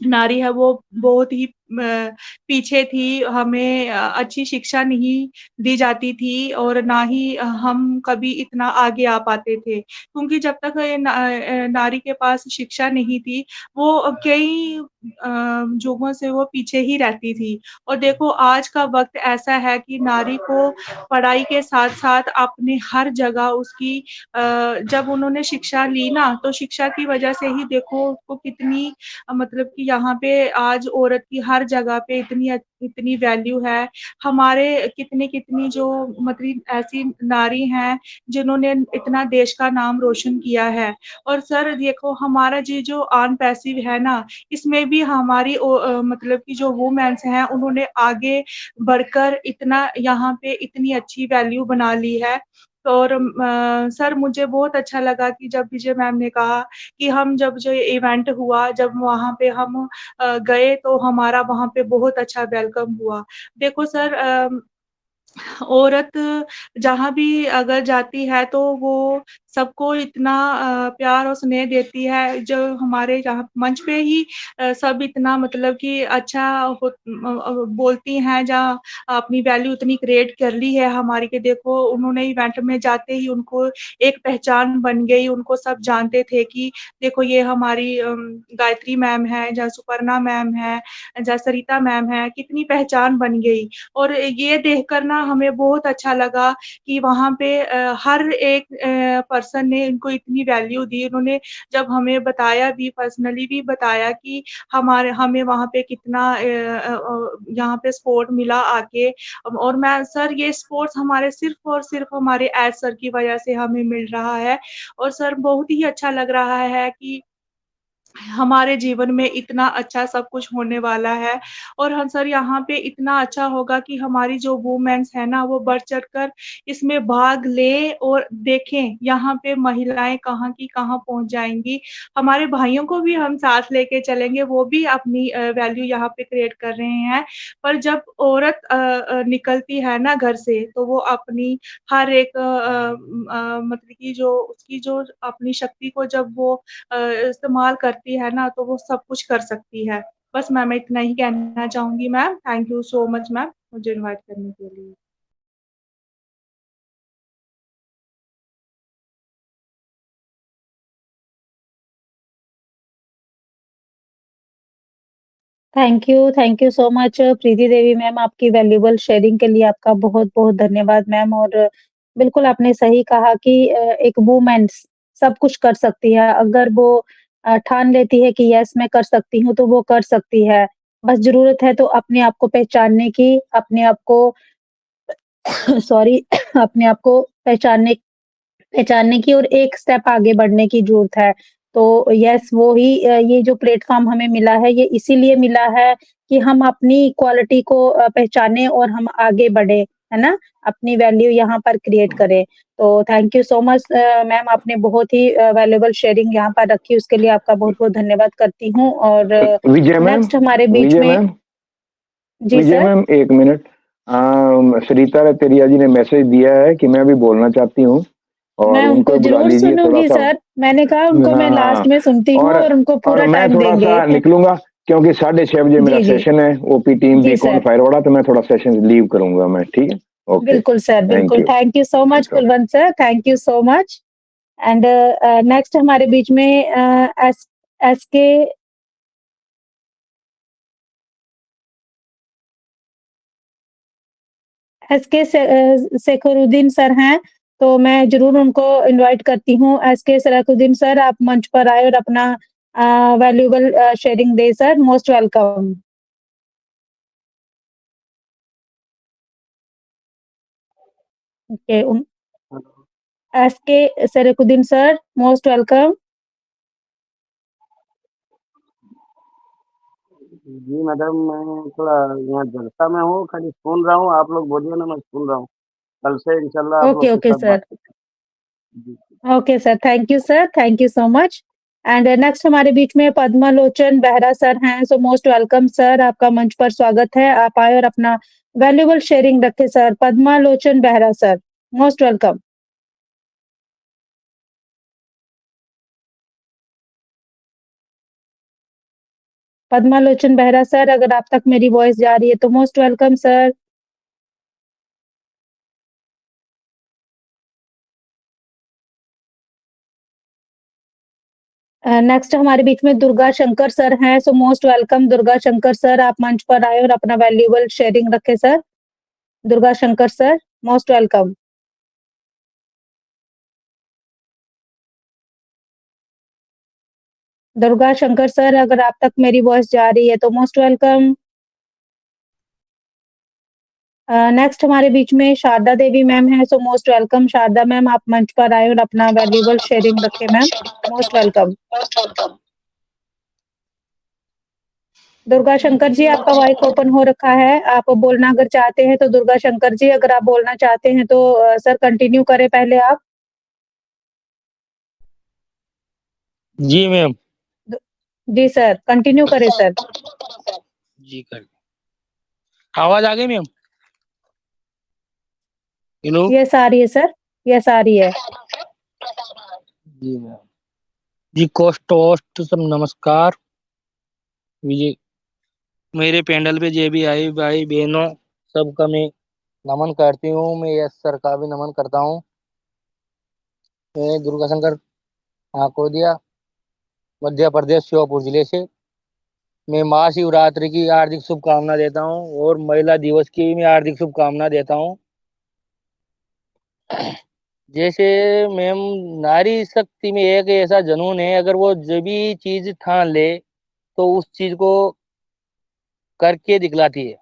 नारी है वो बहुत ही पीछे थी, हमें अच्छी शिक्षा नहीं दी जाती थी, और ना ही हम कभी इतना आगे आ पाते थे, क्योंकि जब तक नारी के पास शिक्षा नहीं थी, वो कई युगों से वो पीछे ही रहती थी। और देखो आज का वक्त ऐसा है कि नारी को पढ़ाई के साथ साथ अपने हर जगह उसकी जब उन्होंने शिक्षा ली ना, तो शिक्षा की वजह से ही देखो उसको कितनी मतलब कि यहाँ पे आज औरत की हर जगह पे इतनी वैल्यू है। हमारे कितनी जो मतलब ऐसी नारी हैं जिन्होंने इतना देश का नाम रोशन किया है। और सर देखो हमारा ये जो ऑन पैसिव है ना, इसमें भी हमारी मतलब कि जो वुमेन्स हैं उन्होंने आगे बढ़कर इतना यहाँ पे इतनी अच्छी वैल्यू बना ली है। और सर मुझे बहुत अच्छा लगा कि जब विजय मैम ने कहा कि हम जब जो इवेंट हुआ, जब वहाँ पे हम गए तो हमारा वहाँ पे बहुत अच्छा वेलकम हुआ। देखो सर औरत जहाँ भी अगर जाती है तो वो सबको इतना प्यार और स्नेह देती है, जो हमारे यहाँ मंच पे ही सब इतना मतलब कि अच्छा बोलती हैं, जहाँ अपनी वैल्यू इतनी क्रिएट कर ली है हमारी कि देखो उन्होंने इवेंट में जाते ही उनको एक पहचान बन गई, उनको सब जानते थे कि देखो ये हमारी गायत्री मैम है, जहाँ सुपर्णा मैम है, जहाँ सरिता मैम है, कितनी पहचान बन गई। और ये देखकर ना हमें बहुत अच्छा लगा कि वहाँ पे हर एक पर्सन ने इनको इतनी वैल्यू दी। उन्होंने जब हमें बताया भी, पर्सनली भी बताया कि हमें वहाँ पे कितना यहाँ पे सपोर्ट मिला आके। और मैं सर ये सपोर्ट हमारे सिर्फ़ और सिर्फ़ हमारे एज सर की वजह से हमें मिल रहा है। और सर बहुत ही अच्छा लग रहा है कि हमारे जीवन में इतना अच्छा सब कुछ होने वाला है। और हम सर यहाँ पे इतना अच्छा होगा कि हमारी जो वुमेन्स है ना, वो बढ़-चढ़ कर इसमें भाग लें और देखें यहाँ पे महिलाएँ कहाँ की कहाँ पहुँच जाएँगी। हमारे भाइयों को भी हम साथ लेके चलेंगे, वो भी अपनी वैल्यू यहाँ पे क्रिएट कर रहे हैं। पर जब औरत निकलती है ना घर से, तो वो अपनी हर एक मतलब कि जो उसकी जो अपनी शक्ति को जब वो इस्तेमाल करती है ना, तो वो सब कुछ कर सकती है। बस मैं इतना ही कहना चाहूँगी ma'am. Thank you so much ma'am, मुझे इनवाइट करने के लिए।
Thank you so much Preeti Devi ma'am, आपकी वैल्यूएबल शेयरिंग के लिए आपका बहुत-बहुत धन्यवाद मैम। और बिल्कुल आपने सही कहा कि एक वूमेन सब कुछ कर सकती है, अगर वो ठान लेती है कि यस मैं कर सकती हूँ, तो वो कर सकती है। बस ज़रूरत है तो अपने आप को पहचानने की, अपने आप को सॉरी अपने आप को पहचानने पहचानने की और एक स्टेप आगे बढ़ने की ज़रूरत है। तो यस वो ही ये जो प्लेटफ़ॉर्म हमें मिला है, ये इसीलिए मिला है कि हम अपनी क्वालिटी को पहचानें और हम आगे बढ़ें, है ना? अपनी वैल्यू यहाँ पर क्रिएट करें। तो thank you so much ma'am, आपने बहुत ही वैल्यूएबल शेयरिंग यहाँ पर रखी, उसके लिए आपका बहुत-बहुत धन्यवाद करती हूँ। और
विजय मैम,
नेक्स्ट हमारे बीच
विजय
में
मैम,
जी
Vijay
sir.
Ma'am 1 minute. Sarita Rateria ji ने मैसेज दिया है कि मैं भी बोलना चाहती हूँ
मैं
और
उनको
उनको बुला
ज़रूर
लीजिए
सुनूँगी
थोड़ा-सा।
सर। मैंने कहा उनको मैं
हाँ,
लास्ट में सुनती हूँ और उनको
और
पूरा
मैं
टाइम देंगे।
थोड़ा-सा निकलूँगा क्योंकि 6:30 बजे मेरा
जी, जी।
सेशन है, ओपी टीम
जी
बीकॉन
सर।
फायरवाड़ा, तो मैं थोड़ा सेशन लीव करूँगा मैं, ठीक है? ओके,
बिल्कुल सर,
थैंक
बिल्कुल।
You.
Thank you so much
welcome.
Kulwant sir, thank you so much. And next हमारे बीच में एसके सेखरुद्दीन सर हैं, तो मैं ज़रूर उनको इनवाइट करती हूँ। एसके सेखरुद्दीन सर, आप मंच पर आएँ और अपना वैल्यूएबल शेयरिंग दें sir, most welcome. Okay, SK Sekharuddin sir, most welcome.
जी मैडम, मैं थोड़ा यहाँ जलसा में हूँ, खाली सुन रहा हूँ। आप लोग बोलिए ना, मैं सुन रहा हूँ। कल से इंशाल्लाह आप लोग
ओके,
के
ओके
साथ बात
सर।
करेंगे। जी।
Okay sir, thank you so much. And next हमारे बीच में पद्मालोचन बेहरा सर हैं, सो मोस्ट वेलकम सर, आपका मंच पर स्वागत है। आप आए और अपना वैल्यूएबल शेयरिंग रखें sir. Padmalochan Behera sir, most welcome. Padmalochan Behera sir, अगर आप तक मेरी वॉइस जा रही है तो मोस्ट वेलकम सर। नेक्स्ट हमारे बीच में दुर्गा शंकर सर हैं, so most welcome Durga Shankar sir, आप मंच पर आए और अपना वैल्यूएबल शेयरिंग रखें sir. Durga Shankar sir, most welcome. Durga Shankar sir, अगर आप तक मेरी वॉइस जा रही है तो मोस्ट वेलकम। नेक्स्ट हमारे बीच में शारदा देवी मैम है, so most welcome Sharda ma'am, आप मंच पर आए और अपना वैल्यूएबल शेयरिंग रखें ma'am, most welcome. Durga Shankar ji, आपका माइक ओपन हो रखा है, आप बोलना अगर चाहते हैं तो दुर्गा शंकर जी, अगर आप बोलना चाहते हैं तो सर कंटिन्यू करें पहले आप।
जी मैम।
जी सर, कंटिन्यू करें सर।
जी कर। आवाज आ गई मैम? हेलो।
यस आ रही है सर, यस आ रही है।
जी मैम। जी कोस्ट होस्ट सब नमस्कार। विजय मेरे पैंडल पे जे भी आई भाई बहनों सबका मैं नमन करती हूँ। मैं यश सर का भी नमन करता हूँ। मैं दुर्गा शंकर आकोदिया मध्य प्रदेश श्योपुर जिले से मैं महाशिवरात्रि की हार्दिक शुभकामना देता हूँ और महिला दिवस की मैं हार्दिक शुभकामना देता हूँ। जैसे मैम नारी शक्ति में एक ऐसा जुनून है, अगर वो जो भी चीज ठान ले तो उस चीज को करके दिखलाती है।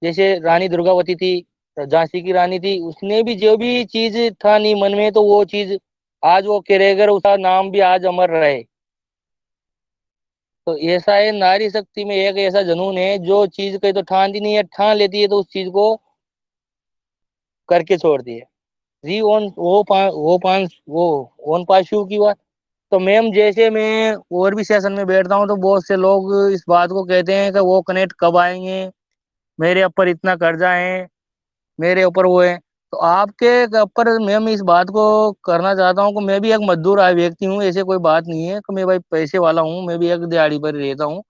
जैसे रानी दुर्गावती थी, झांसी की रानी थी, उसने भी जो भी चीज था नहीं मन में तो वो चीज आज वो करेगर, उसका नाम भी आज अमर रहे। तो ऐसा है, नारी शक्ति में एक ऐसा जुनून है, जो चीज कहीं तो ठानती नहीं है, ठान लेती है तो उस चीज को करके छोड़ती है। जी ओन वो ओन पाशु की बात। तो मैम जैसे मैं और भी सेशन में बैठता हूँ तो बहुत से लोग इस बात को कहते हैं कि वो कनेक्ट कब आएंगे, मेरे ऊपर इतना कर्जा है, मेरे ऊपर वो है। तो आपके ऊपर मैम इस बात को करना चाहता हूँ कि मैं भी एक मजदूर आय व्यक्ति हूँ, ऐसे कोई बात नहीं है कि मैं भाई पैसे वाला हूँ, मैं भी एक दिहाड़ी पर रहता हूँ।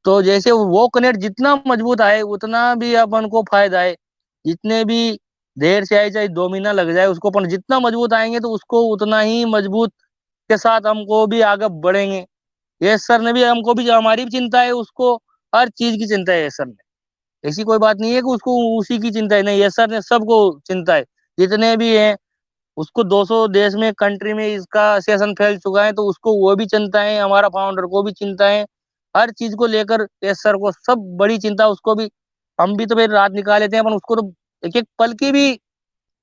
तो जैसे वो कनेक्ट जितना मजबूत आए उतना भी अपन को फायदा है। जितने भी देर से आए, चाहे 2 महीना लग जाए, उसको अपन जितना मजबूत आएंगे तो उसको उतना ही मजबूत के साथ हमको भी आगे बढ़ेंगे। यस सर ने भी हमको भी, हमारी भी चिंता है, उसको हर चीज की चिंता है यस सर ने। ऐसी कोई बात नहीं है कि उसको उसी की चिंता है, नहीं यस सर ने सबको चिंता है जितने भी हैं। उसको 200 देश में कंट्री में इसका सेशन फैल चुका है तो उसको वो भी चिंता है, हमारा फाउंडर को भी चिंता है, हर चीज को लेकर यस सर को सब बड़ी चिंता उसको भी। हम भी तो फिर रात निकाल लेते हैं, पर उसको तो एक एक पल की भी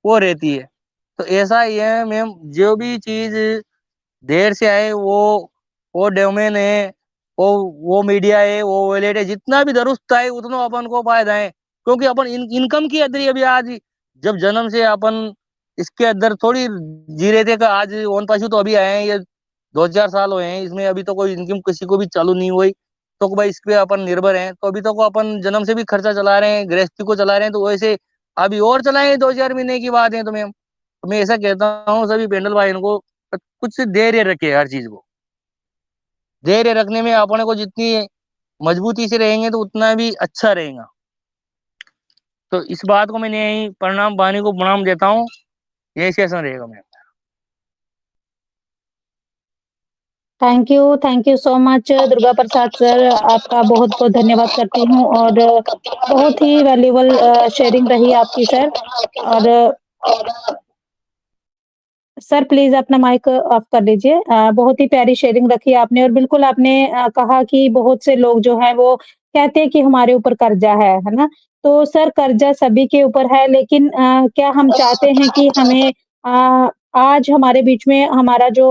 वो रहती है। तो ऐसा ही है मैम, जो भी चीज देर से आए वो डोमेन है, वो मीडिया है, वो वॉलेट है, जितना भी दुरुस्त आए उतना अपन को फायदा है। क्योंकि अपन इनकम की अदरी अभी आज जब जन्म से अपन इसके अंदर थोड़ी जी रहे थे कि आज ओन पाशु तो अभी आए हैं, ये 2-4 साल हुए हैं, इसमें अभी तो कोई इनकम किसी को भी चालू नहीं हुई। तो भाई इस पे अपन निर्भर हैं, तो अभी तो को अपन जन्म से भी खर्चा चला रहे हैं, गृहस्थी को चला रहे हैं, तो वैसे अभी और चलाएंगे 2-4 महीने की बात है। तो मैं ऐसा कहता हूँ सभी पेंडल भाई को कुछ धैर्य रखे, हर चीज को धैर्य रखने में अपने को जितनी मजबूती से रहेंगे तो उतना भी अच्छा रहेगा। तो इस बात को मैंने यही प्रणाम वाणी को प्रणाम देता हूँ। यही सेशन रहेगा मेरा।
Thank you so much Durga Prasad sir, आपका बहुत-बहुत धन्यवाद करती हूँ और बहुत ही वैल्यूएबल शेयरिंग रही आपकी सर। और सर प्लीज़ अपना माइक ऑफ कर लीजिए। बहुत ही प्यारी शेयरिंग रखी आपने और बिल्कुल आपने कहा कि बहुत से लोग जो हैं वो कहते हैं कि हमारे ऊपर कर्जा है ना? तो सर कर्जा सभी के ऊपर है, लेकिन क्या हम चाहते हैं कि हमें आज हमारे बीच में हमारा जो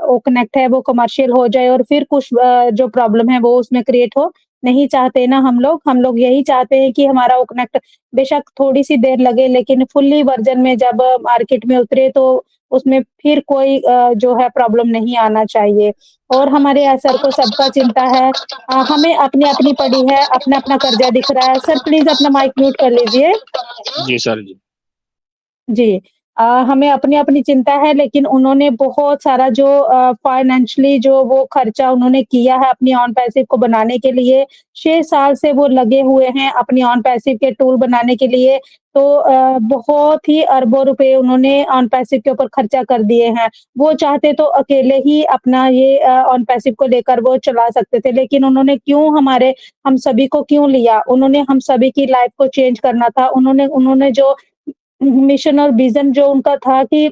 वो कनेक्ट है वो कमर्शियल हो जाए और फिर कुछ जो प्रॉब्लम है वो उसमें क्रिएट हो? नहीं चाहते ना हम लोग यही चाहते हैं कि हमारा वो कनेक्ट बेशक थोड़ी-सी देर लगे, लेकिन फुल्ली वर्ज़न में जब मार्केट में उतरे तो उसमें फिर कोई जो है प्रॉब्लम नहीं आना चाहिए। और हमारे सर को सबका चिंता है। हमें अपनी-अपनी पड़ी है, अपना-अपना कर्जा दिख रहा है। सर प्लीज़ अपना माइक म्यूट कर लीजिए।
जी सर जी।
जी। हमें अपनी-अपनी चिंता है, लेकिन उन्होंने बहुत सारा जो फाइनेंशियली जो वो खर्चा उन्होंने किया है अपनी ऑन पैसिव को बनाने के लिए, 6 साल से वो लगे हुए हैं अपनी ऑन पैसिव के टूल बनाने के लिए। तो बहुत ही अरबों रुपए उन्होंने ऑन पैसिव के ऊपर खर्चा कर दिए हैं। वो चाहते तो अकेले ही अपना ये ऑन पैसिव को लेकर वो चला सकते थे, लेकिन उन्होंने क्यों हम सभी को क्यों लिया? उन्होंने हम सभी की लाइफ़ को चेंज करना था। उन्होंने उन्होंने जो मिशन और विज़न जो उनका था कि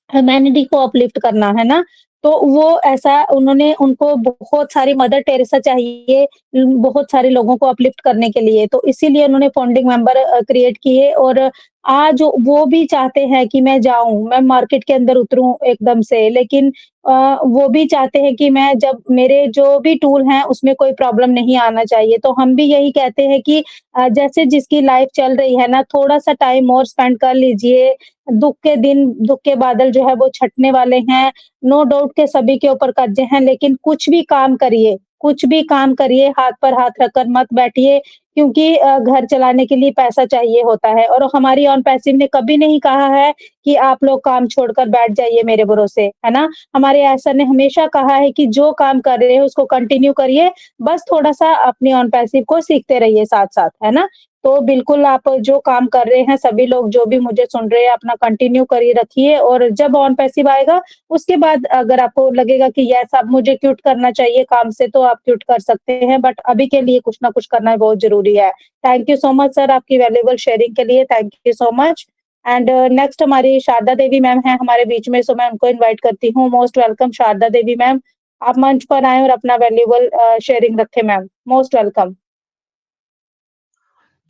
ह्यूमैनिटी को अपलिफ्ट करना, है ना? तो वो ऐसा उन्होंने उनको बहुत सारी मदर टेरेसा चाहिए बहुत सारे लोगों को अपलिफ्ट करने के लिए, तो इसीलिए उन्होंने फाउंडिंग मेंबर क्रिएट किए और आज वो भी चाहते हैं कि मैं जाऊँ, मैं मार्केट के अंदर उतरूँ एकदम से, लेकिन वो भी चाहते हैं कि मैं जब मेरे जो भी टूल हैं उसमें कोई प्रॉब्लम नहीं आना चाहिए। तो हम भी यही कहते हैं कि जैसे जिसकी लाइफ़ चल रही है ना, थोड़ा-सा टाइम और स्पेंड कर लीजिए। दुःख के दिन, दुःख के बादल जो है वो छँटने वाले हैं। नो डाउट के सभी के ऊपर कर्ज़े हैं, लेकिन कुछ भी काम करिए, हाथ पर हाथ रखकर मत बैठिए, क्योंकि घर चलाने के लिए पैसा चाहिए होता है। और हमारी ऑन पैसिव ने कभी नहीं कहा है कि आप लोग काम छोड़कर बैठ जाइए मेरे भरोसे, है ना? हमारे आया सर ने हमेशा कहा है कि जो काम कर रहे हो उसको कंटिन्यू करिए, बस थोड़ा-सा अपनी ऑन पैसिव को सीखते रहिए साथ-साथ, है ना? तो बिल्कुल आप जो काम कर रहे हैं, सभी लोग जो भी मुझे सुन रहे हैं, अपना कंटिन्यू करिए रखिए, और जब ऑन पैसिव आएगा, उसके बाद अगर आपको लगेगा कि यस अब मुझे क्विट करना चाहिए काम से, तो आप क्विट कर सकते हैं, बट अभी के लिए कुछ ना कुछ करना बहुत ज़रूरी है। Thank you so much sir आपकी वैल्यूएबल शेयरिंग के लिए, thank you so much. And next हमारी शारदा देवी मैम हैं हमारे बीच में, सो मैं उनको इनवाइट करती हूँ। Most welcome Sharda Devi ma'am, आप मंच पर आएँ और अपना वैल्यूएबल शेयरिंग रखें ma'am. Most welcome.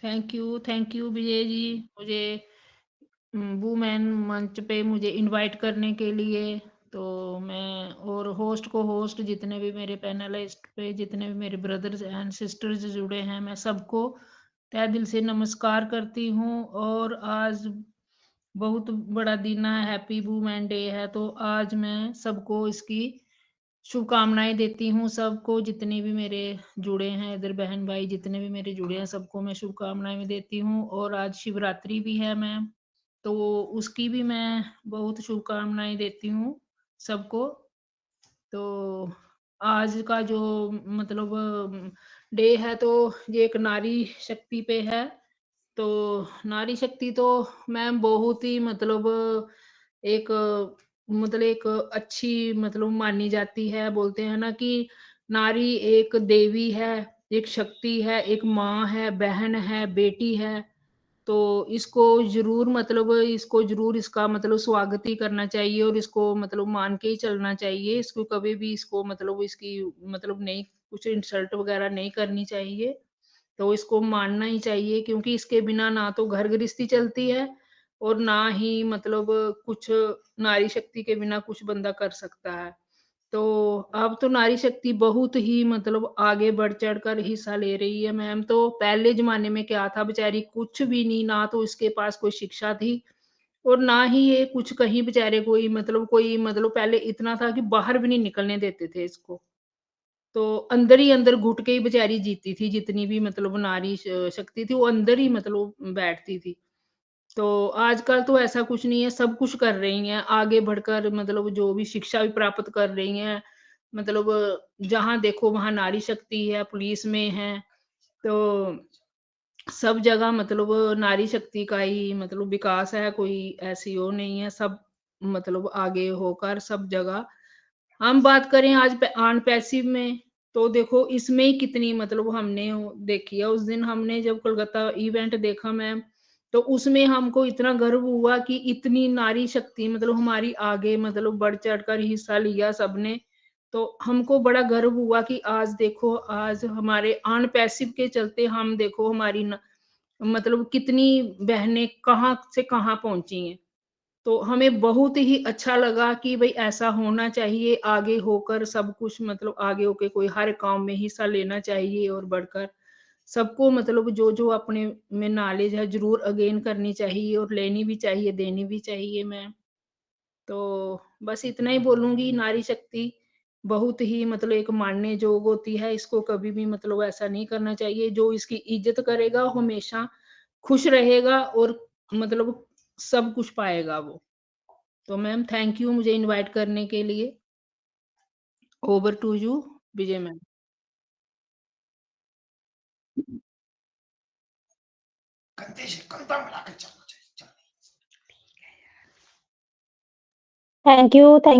Thank you Vijay ji, मुझे वुमेन मंच पे मुझे इनवाइट करने के लिए। तो मैं और होस्ट जितने भी मेरे पैनलिस्ट पे जितने भी मेरे ब्रदर्स एंड सिस्टर्स जुड़े हैं, मैं सबको तहे दिल से नमस्कार करती हूँ। और आज बहुत बड़ा दिन है, हैप्पी वुमेन डे है, तो आज मैं सबको इसकी शुभकामनाएं देती हूँ। सबको जितने भी मेरे जुड़े हैं इधर बहन भाई जितने भी मेरे जुड़े हैं, सबको मैं शुभकामनाएं देती हूँ। और आज शिवरात्रि भी है मैम, तो उसकी भी मैं बहुत शुभकामनाएं देती हूँ सबको। तो आज का जो मतलब डे है, तो ये एक नारी शक्ति पे है। तो नारी शक्ति तो मैम बहुत ही एक एक अच्छी मानी जाती है। बोलते हैं ना कि नारी एक देवी है, एक शक्ति है, एक माँ है, बहन है, बेटी है। तो इसको जरूर इसका स्वागत ही करना चाहिए, और इसको मान के ही चलना चाहिए। इसको कभी भी इसको इसकी नहीं कुछ इंसल्ट वगैरह नहीं करनी चाहिए, तो इसको मानना ही चाहिए, क्योंकि इसके बिना ना तो घर गृहस्थी चलती है, और ना ही कुछ नारी शक्ति के बिना कुछ बंदा कर सकता है। तो अब तो नारी शक्ति बहुत ही आगे बढ़ चढ़कर हिस्सा ले रही है मैम। तो पहले जमाने में क्या था, बेचारी कुछ भी नहीं, ना तो इसके पास कोई शिक्षा थी, और ना ही ये कुछ कहीं बेचारे कोई पहले इतना था कि बाहर भी नहीं निकलने देते थे इसको। तो अंदर ही अंदर घुट के ही बेचारी जीती थी, जितनी भी नारी शक्ति थी, वो अंदर ही बैठती थी। तो आजकल तो ऐसा कुछ नहीं है, सब कुछ कर रही हैं, आगे बढ़कर जो भी शिक्षा भी प्राप्त कर रही हैं। जहाँ देखो वहाँ नारी शक्ति है, पुलिस में है, तो सब जगह नारी शक्ति का ही विकास है, कोई ऐसी वो नहीं है, सब आगे होकर सब जगह। हम बात करें आज ऑन पैसिव में, तो देखो इसमें ही कितनी हमने देखी है। उस दिन हमने जब कोलकाता इवेंट देखा मैम, तो उसमें हमको इतना गर्व हुआ कि इतनी नारी शक्ति हमारी आगे बढ़ चढ़कर हिस्सा लिया सबने। तो हमको बड़ा गर्व हुआ कि आज देखो, आज हमारे ऑन पैसिव के चलते हम देखो हमारी कितनी बहनें कहाँ से कहाँ पहुंची हैं। तो हमें बहुत ही अच्छा लगा कि भाई ऐसा होना चाहिए, आगे होकर सब कुछ आगे होके कोई हर काम में हिस्सा लेना चाहिए, और बढ़कर सबको जो अपने में नॉलेज है जरूर अगेन करनी चाहिए, और लेनी भी चाहिए, देनी भी चाहिए मैम। तो बस इतना ही बोलूंगी। नारी शक्ति बहुत ही एक मानने जोग होती है, इसको कभी भी ऐसा नहीं करना चाहिए। जो इसकी इज्जत करेगा हमेशा खुश रहेगा, और सब कुछ पाएगा वो। तो मैम थैंक यू मुझे इनवाइट करने के लिए। Over to you Vijay ma'am.
Thank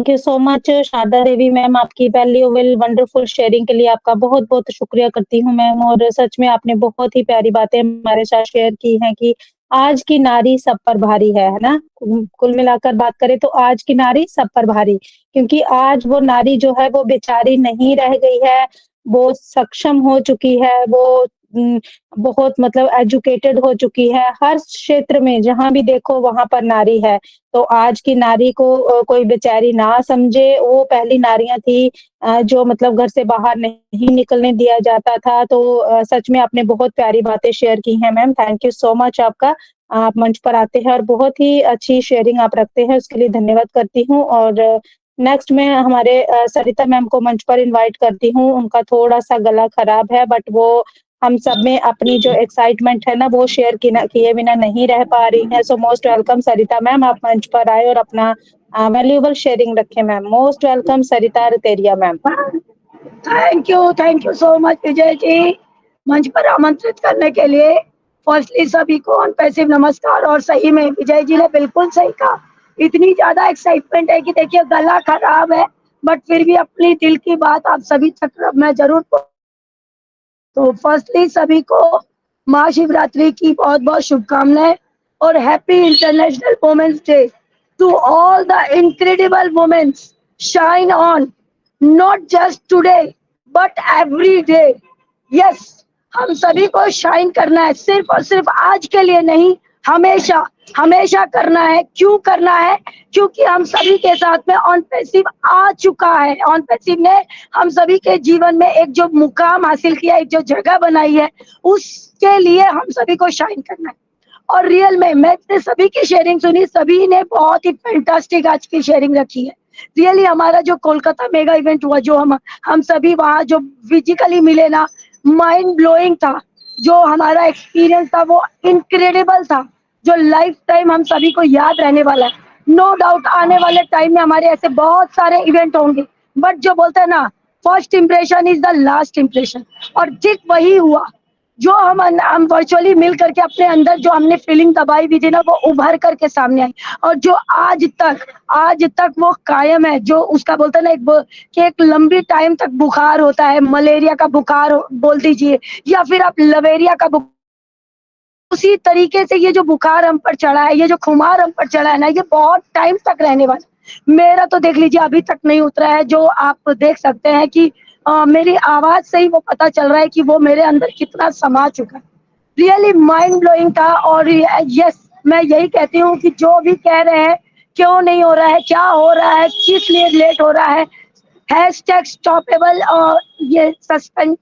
you so much Sharda Devi ma'am, आपकी वैल्यूएबल वंडरफुल शेयरिंग के लिए आपका बहुत-बहुत शुक्रिया करती हूँ मैम। और सच में आपने बहुत ही प्यारी बातें हमारे साथ शेयर की हैं कि आज की नारी सब पर भारी है ना? कुल मिलाकर बात करें तो आज की नारी सब पर भारी, क्योंकि आज वो नारी जो है वो बेचारी नहीं रह गई है, वो सक्षम हो चुकी है, वो बहुत मतलब एजुकेटेड हो चुकी है। हर क्षेत्र में जहाँ भी देखो वहाँ पर नारी है। तो आज की नारी को कोई बेचारी ना समझे, वो पहली नारियाँ थी जो मतलब घर से बाहर नहीं निकलने दिया जाता था। तो सच में आपने बहुत प्यारी बातें शेयर की हैं ma'am, thank you so much आपका। आप मंच पर आते हैं और बहुत ही अच्छी शेयरिंग आप रखते हैं, उसके लिए धन्यवाद करती हूँ। और नेक्स्ट मैं हमारे सरिता मैम को मंच पर इनवाइट करती हूँ। उनका थोड़ा-सा गला खराब है, बट वो हम सब में अपनी जो एक्साइटमेंट है ना, वो शेयर किए बिना नहीं रह पा रही हैं। So most welcome Sarita ma'am, आप मंच पर आए और अपना वैल्यूएबल शेयरिंग रखें ma'am. Most welcome Sarita Rateria ma'am.
Thank you so much Vijay ji, मंच पर आमंत्रित करने के लिए। फर्स्टली सभी को अनपैसिव नमस्कार। और सही में विजय जी ने बिल्कुल सही कहा, इतनी ज्यादा एक्साइटमेंट है कि देखिए गला खराब है, बट फिर भी अपनी दिल की बात आप सभी तक मैं जरूर। तो फर्स्टली सभी को महाशिवरात्रि की बहुत बहुत शुभकामनाएं और happy international women's day to all the incredible women's. Shine on, not just today but every day. Yes, हम सभी को शाइन करना है, सिर्फ और सिर्फ आज के लिए नहीं, हमेशा हमेशा करना है। क्यों करना है? क्योंकि हम सभी के साथ में ऑन पैसिव आ चुका है। ऑन पैसिव ने हम सभी के जीवन में एक जो मुकाम हासिल किया, एक जो जगह बनाई है, उसके लिए हम सभी को शाइन करना है। और रियल में मैंने सभी की शेयरिंग सुनी, सभी ने बहुत ही फैंटास्टिक आज की शेयरिंग रखी है। रियली हमारा जो कोलकाता मेगा इवेंट हुआ, जो हम सभी वहाँ जो फिजिकली मिले ना, माइंड ब्लोइंग था। जो हमारा एक्सपीरियंस था वो इनक्रेडिबल था, जो लाइफ टाइम हम सभी को याद रहने वाला है। नो डाउट आने वाले टाइम में हमारे ऐसे बहुत सारे इवेंट होंगे, बट जो बोलते हैं ना, first impression is the last impression. और ठीक वही हुआ। जो हम वर्चुअली मिल करके अपने अंदर जो हमने फीलिंग दबाई हुई थी ना, वो उभर करके सामने आई। और जो आज तक वो कायम है। जो उसका बोलते हैं ना कि एक लंबी टाइम तक बुखार होता है, मलेरिया का बुखार बोल दीजिए, या फिर आप लवेरिया का बुखार, उसी तरीके से ये जो बुखार हम पर चढ़ा है, ये जो खुमार हम पर चढ़ा है ना, ये बहुत टाइम तक रहने वाला। मेरा तो देख लीजिए अभी तक नहीं उतरा है। जो आप देख सकते हैं कि मेरी आवाज से ही वो पता चल रहा है कि वो मेरे अंदर कितना समा चुका है। रियली माइंड ब्लोइंग था। और यस, मैं यही कहती हूँ कि जो भी कह रहे हैं क्यों नहीं हो रहा है, क्या हो रहा है, किस लिए लेट हो रहा है, हैशटैग स्टॉपेबल और ये सस्पेंड,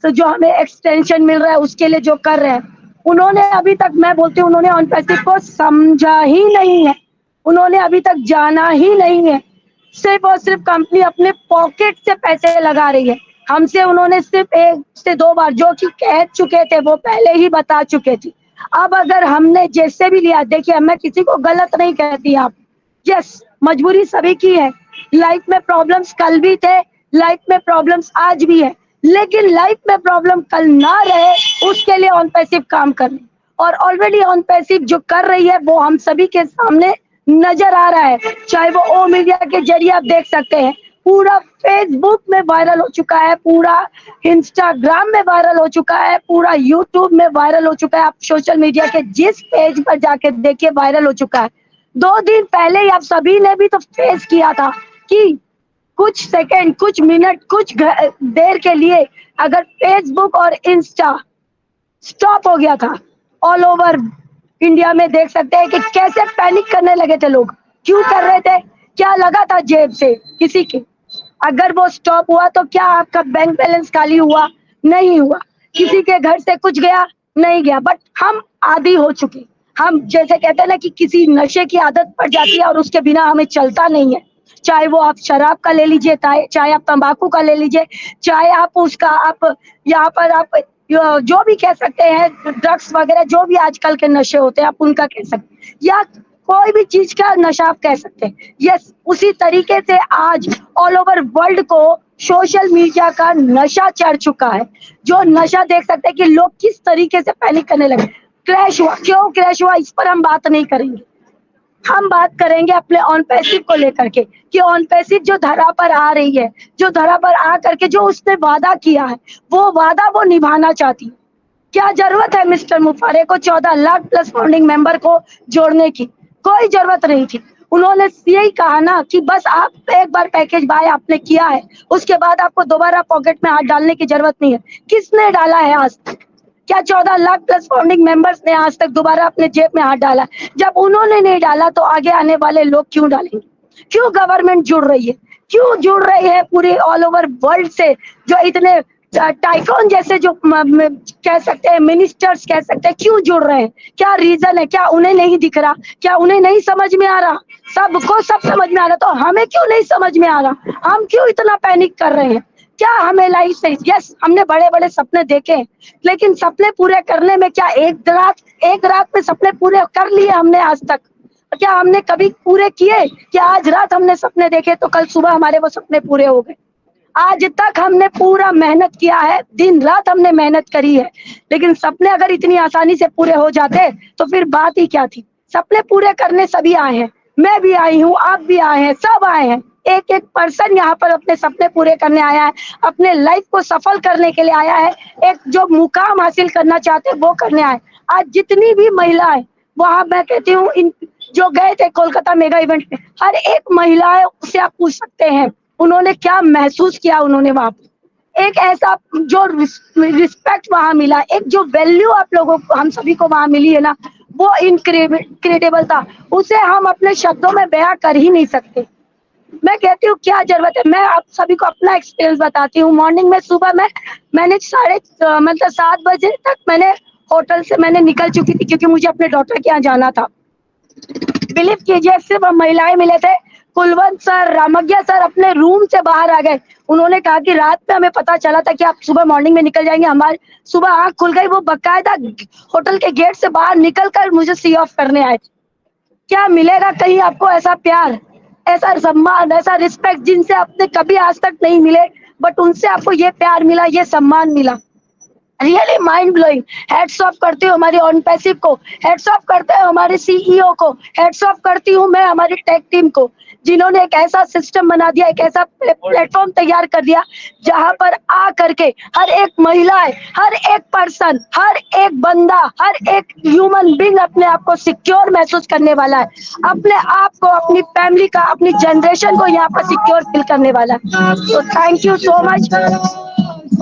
तो जो हमें एक्सटेंशन मिल रहा है उसके लिए जो कर रहे हैं, उन्होंने अभी तक, मैं बोलती हूँ, उन्होंने ऑन पैसिव को समझा ही नहीं है। उन्होंने अभी तक जाना ही नहीं है। सिर्फ और सिर्फ कंपनी अपने पॉकेट से पैसे लगा रही है। हमसे उन्होंने सिर्फ 1 से 2 बार जो कि कह चुके थे, वो पहले ही बता चुके थे। अब अगर हमने जैसे भी लिया, देखिए मैं किसी को गलत नहीं कहती, आप यस, मजबूरी सभी की है। लाइफ में प्रॉब्लम्स कल भी थे, लाइफ में प्रॉब्लम्स आज भी है, लेकिन लाइफ में प्रॉब्लम कल ना रहे उसके लिए ऑन पैसिव काम करनी। और ऑलरेडी ऑन पैसिव जो कर रही है वो हम सभी के सामने नजर आ रहा है। चाहे वो ओ मीडिया के जरिए आप देख सकते हैं, पूरा फेसबुक में वायरल हो चुका है, पूरा इंस्टाग्राम में वायरल हो चुका है, पूरा यूट्यूब में वायरल हो चुका है। आप सोशल मीडिया के जिस पेज पर जाके देखिए वायरल हो चुका है। 2 दिन पहले ही आप सभी ने भी तो फेस किया था कि कुछ सेकंड, कुछ मिनट, कुछ देर के लिए अगर फेसबुक और इंस्टा स्टॉप हो गया था, ऑल ओवर इंडिया में देख सकते हैं कि कैसे पैनिक करने लगे थे लोग। क्यों कर रहे थे? क्या लगा था जेब से किसी के? अगर वो स्टॉप हुआ तो क्या आपका बैंक बैलेंस खाली हुआ? नहीं हुआ। किसी के घर से कुछ गया? नहीं गया। बट हम आदी हो चुके, हम जैसे कहते हैं ना कि किसी नशे की आदत पड़ जाती है और उसके बिना हमें चलता नहीं है। चाहे वो आप शराब का ले लीजिए, चाहे आप तंबाकू का ले लीजिए, चाहे आप उसका आप यहाँ पर आप जो भी कह सकते हैं, ड्रग्स वगैरह जो भी आजकल के नशे होते हैं आप उनका कह सकते हैं, या कोई भी चीज का नशा आप कह सकते हैं। यस, उसी तरीके से आज ऑल ओवर वर्ल्ड को सोशल मीडिया का नशा चढ़ चुका है। जो नशा देख सकते हैं कि लोग किस तरीके से पैनिक करने लगे। क्रैश हुआ, क्यों क्रैश हुआ इस पर हम बात नहीं करेंगे। हम बात करेंगे अपने ऑन पैसिव को लेकर के कि ऑन पैसिव जो धरा पर आ रही है, जो धरा पर आ करके जो उसने वादा किया है, वो वादा वो निभाना चाहती है। क्या जरूरत है मिस्टर मुफारे को 14 लाख प्लस फाउंडिंग मेंबर को जोड़ने की? कोई जरूरत नहीं थी। उन्होंने यही कहा ना कि बस आप एक बार पैकेज बाय आपने किया है, उसके बाद आपको दोबारा पॉकेट में हाथ डालने की जरूरत नहीं है। किसने डाला है आज तक? क्या 14 लाख प्लस फाउंडिंग मेंबर्स ने आज तक दोबारा अपने जेब में हाथ डाला? जब उन्होंने नहीं डाला तो आगे आने वाले लोग क्यों डालेंगे? क्यों गवर्नमेंट जुड़ रही है? क्यों जुड़ रही है पूरे ऑल ओवर वर्ल्ड से, जो इतने टाइकॉन जैसे जो कह सकते हैं, मिनिस्टर्स कह सकते हैं, क्यों जुड़ रहे हैं? क्या रीजन है? क्या उन्हें नहीं दिख रहा? क्या उन्हें नहीं समझ में आ रहा? सबको सब समझ में आ रहा, तो हमें क्यों नहीं समझ में आ रहा? हम क्यों इतना पैनिक कर रहे हैं? क्या हमें लाइफ से, यस हमने बड़े बड़े सपने देखे, लेकिन सपने पूरे करने में क्या एक रात में सपने पूरे कर लिए हमने आज तक? क्या हमने कभी पूरे किए कि आज रात हमने सपने देखे तो कल सुबह हमारे वो सपने पूरे हो गए? आज तक हमने पूरा मेहनत किया है, दिन रात हमने मेहनत करी है, लेकिन सपने अगर इतनी आसानी से पूरे हो जाते तो फिर बात ही क्या थी? सपने पूरे करने सभी आए हैं, मैं भी आई हूँ, आप भी आए हैं, सब आए हैं। एक एक पर्सन यहाँ पर अपने सपने पूरे करने आया है, अपने लाइफ को सफल करने के लिए आया है, एक जो मुकाम हासिल करना चाहते हैं वो करने आए। आज जितनी भी महिलाएं वहां, मैं कहती हूँ इन जो गए थे कोलकाता मेगा इवेंट में, हर एक महिला है उससे आप पूछ सकते हैं उन्होंने क्या महसूस किया। उन्होंने वहां एक ऐसा जो रिस्पेक्ट वहां मिला, एक जो वैल्यू आप लोगों को, हम सभी को वहां मिली है ना, वो इनक्रेडिबल था, उसे हम अपने शब्दों में बयां कर ही नहीं सकते। मैं कहती हूँ क्या जरूरत है, मैं आप सभी को अपना एक्सपीरियंस बताती हूँ। मॉर्निंग में सुबह में मैंने 7 बजे तक मैंने होटल से मैंने निकल चुकी थी, क्योंकि मुझे अपने डॉक्टर के यहाँ जाना था। बिलीव कीजिए, सिर्फ हम महिलाएं मिले थे। कुलवंत सर, रामज्ञा सर अपने रूम से बाहर आ गए। उन्होंने कहा कि रात में हमें पता चला था कि आप सुबह मॉर्निंग में निकल जाएंगे। हमारी सुबह आंख खुल गई, वो बकायदा होटल के गेट से बाहर निकल कर मुझे सी ऑफ करने आए। क्या मिलेगा कहीं आपको ऐसा प्यार, ऐसा सम्मान, ऐसा रिस्पेक्ट जिनसे आपने कभी आज तक नहीं मिले, बट उनसे आपको ये प्यार मिला, ये सम्मान मिला। Really mind blowing. Heads of करती हूँ हमारी ऑन पैसिव को, हेड्स ऑफ करते हैं हमारे सीईओ को, हेड्स ऑफ करती हूँ मैं हमारी टेक टीम को, जिन्होंने एक ऐसा सिस्टम बना दिया, एक ऐसा प्लेटफॉर्म तैयार कर दिया जहां पर आ करके हर एक महिला, हर एक पर्सन, हर एक बंदा, हर एक ह्यूमन बीइंग अपने आप को सिक्योर महसूस करने वाला है, अपने आप को, अपनी फैमिली का, अपनी जनरेशन को यहाँ पर सिक्योर फील करने वाला है। तो थैंक यू सो मच।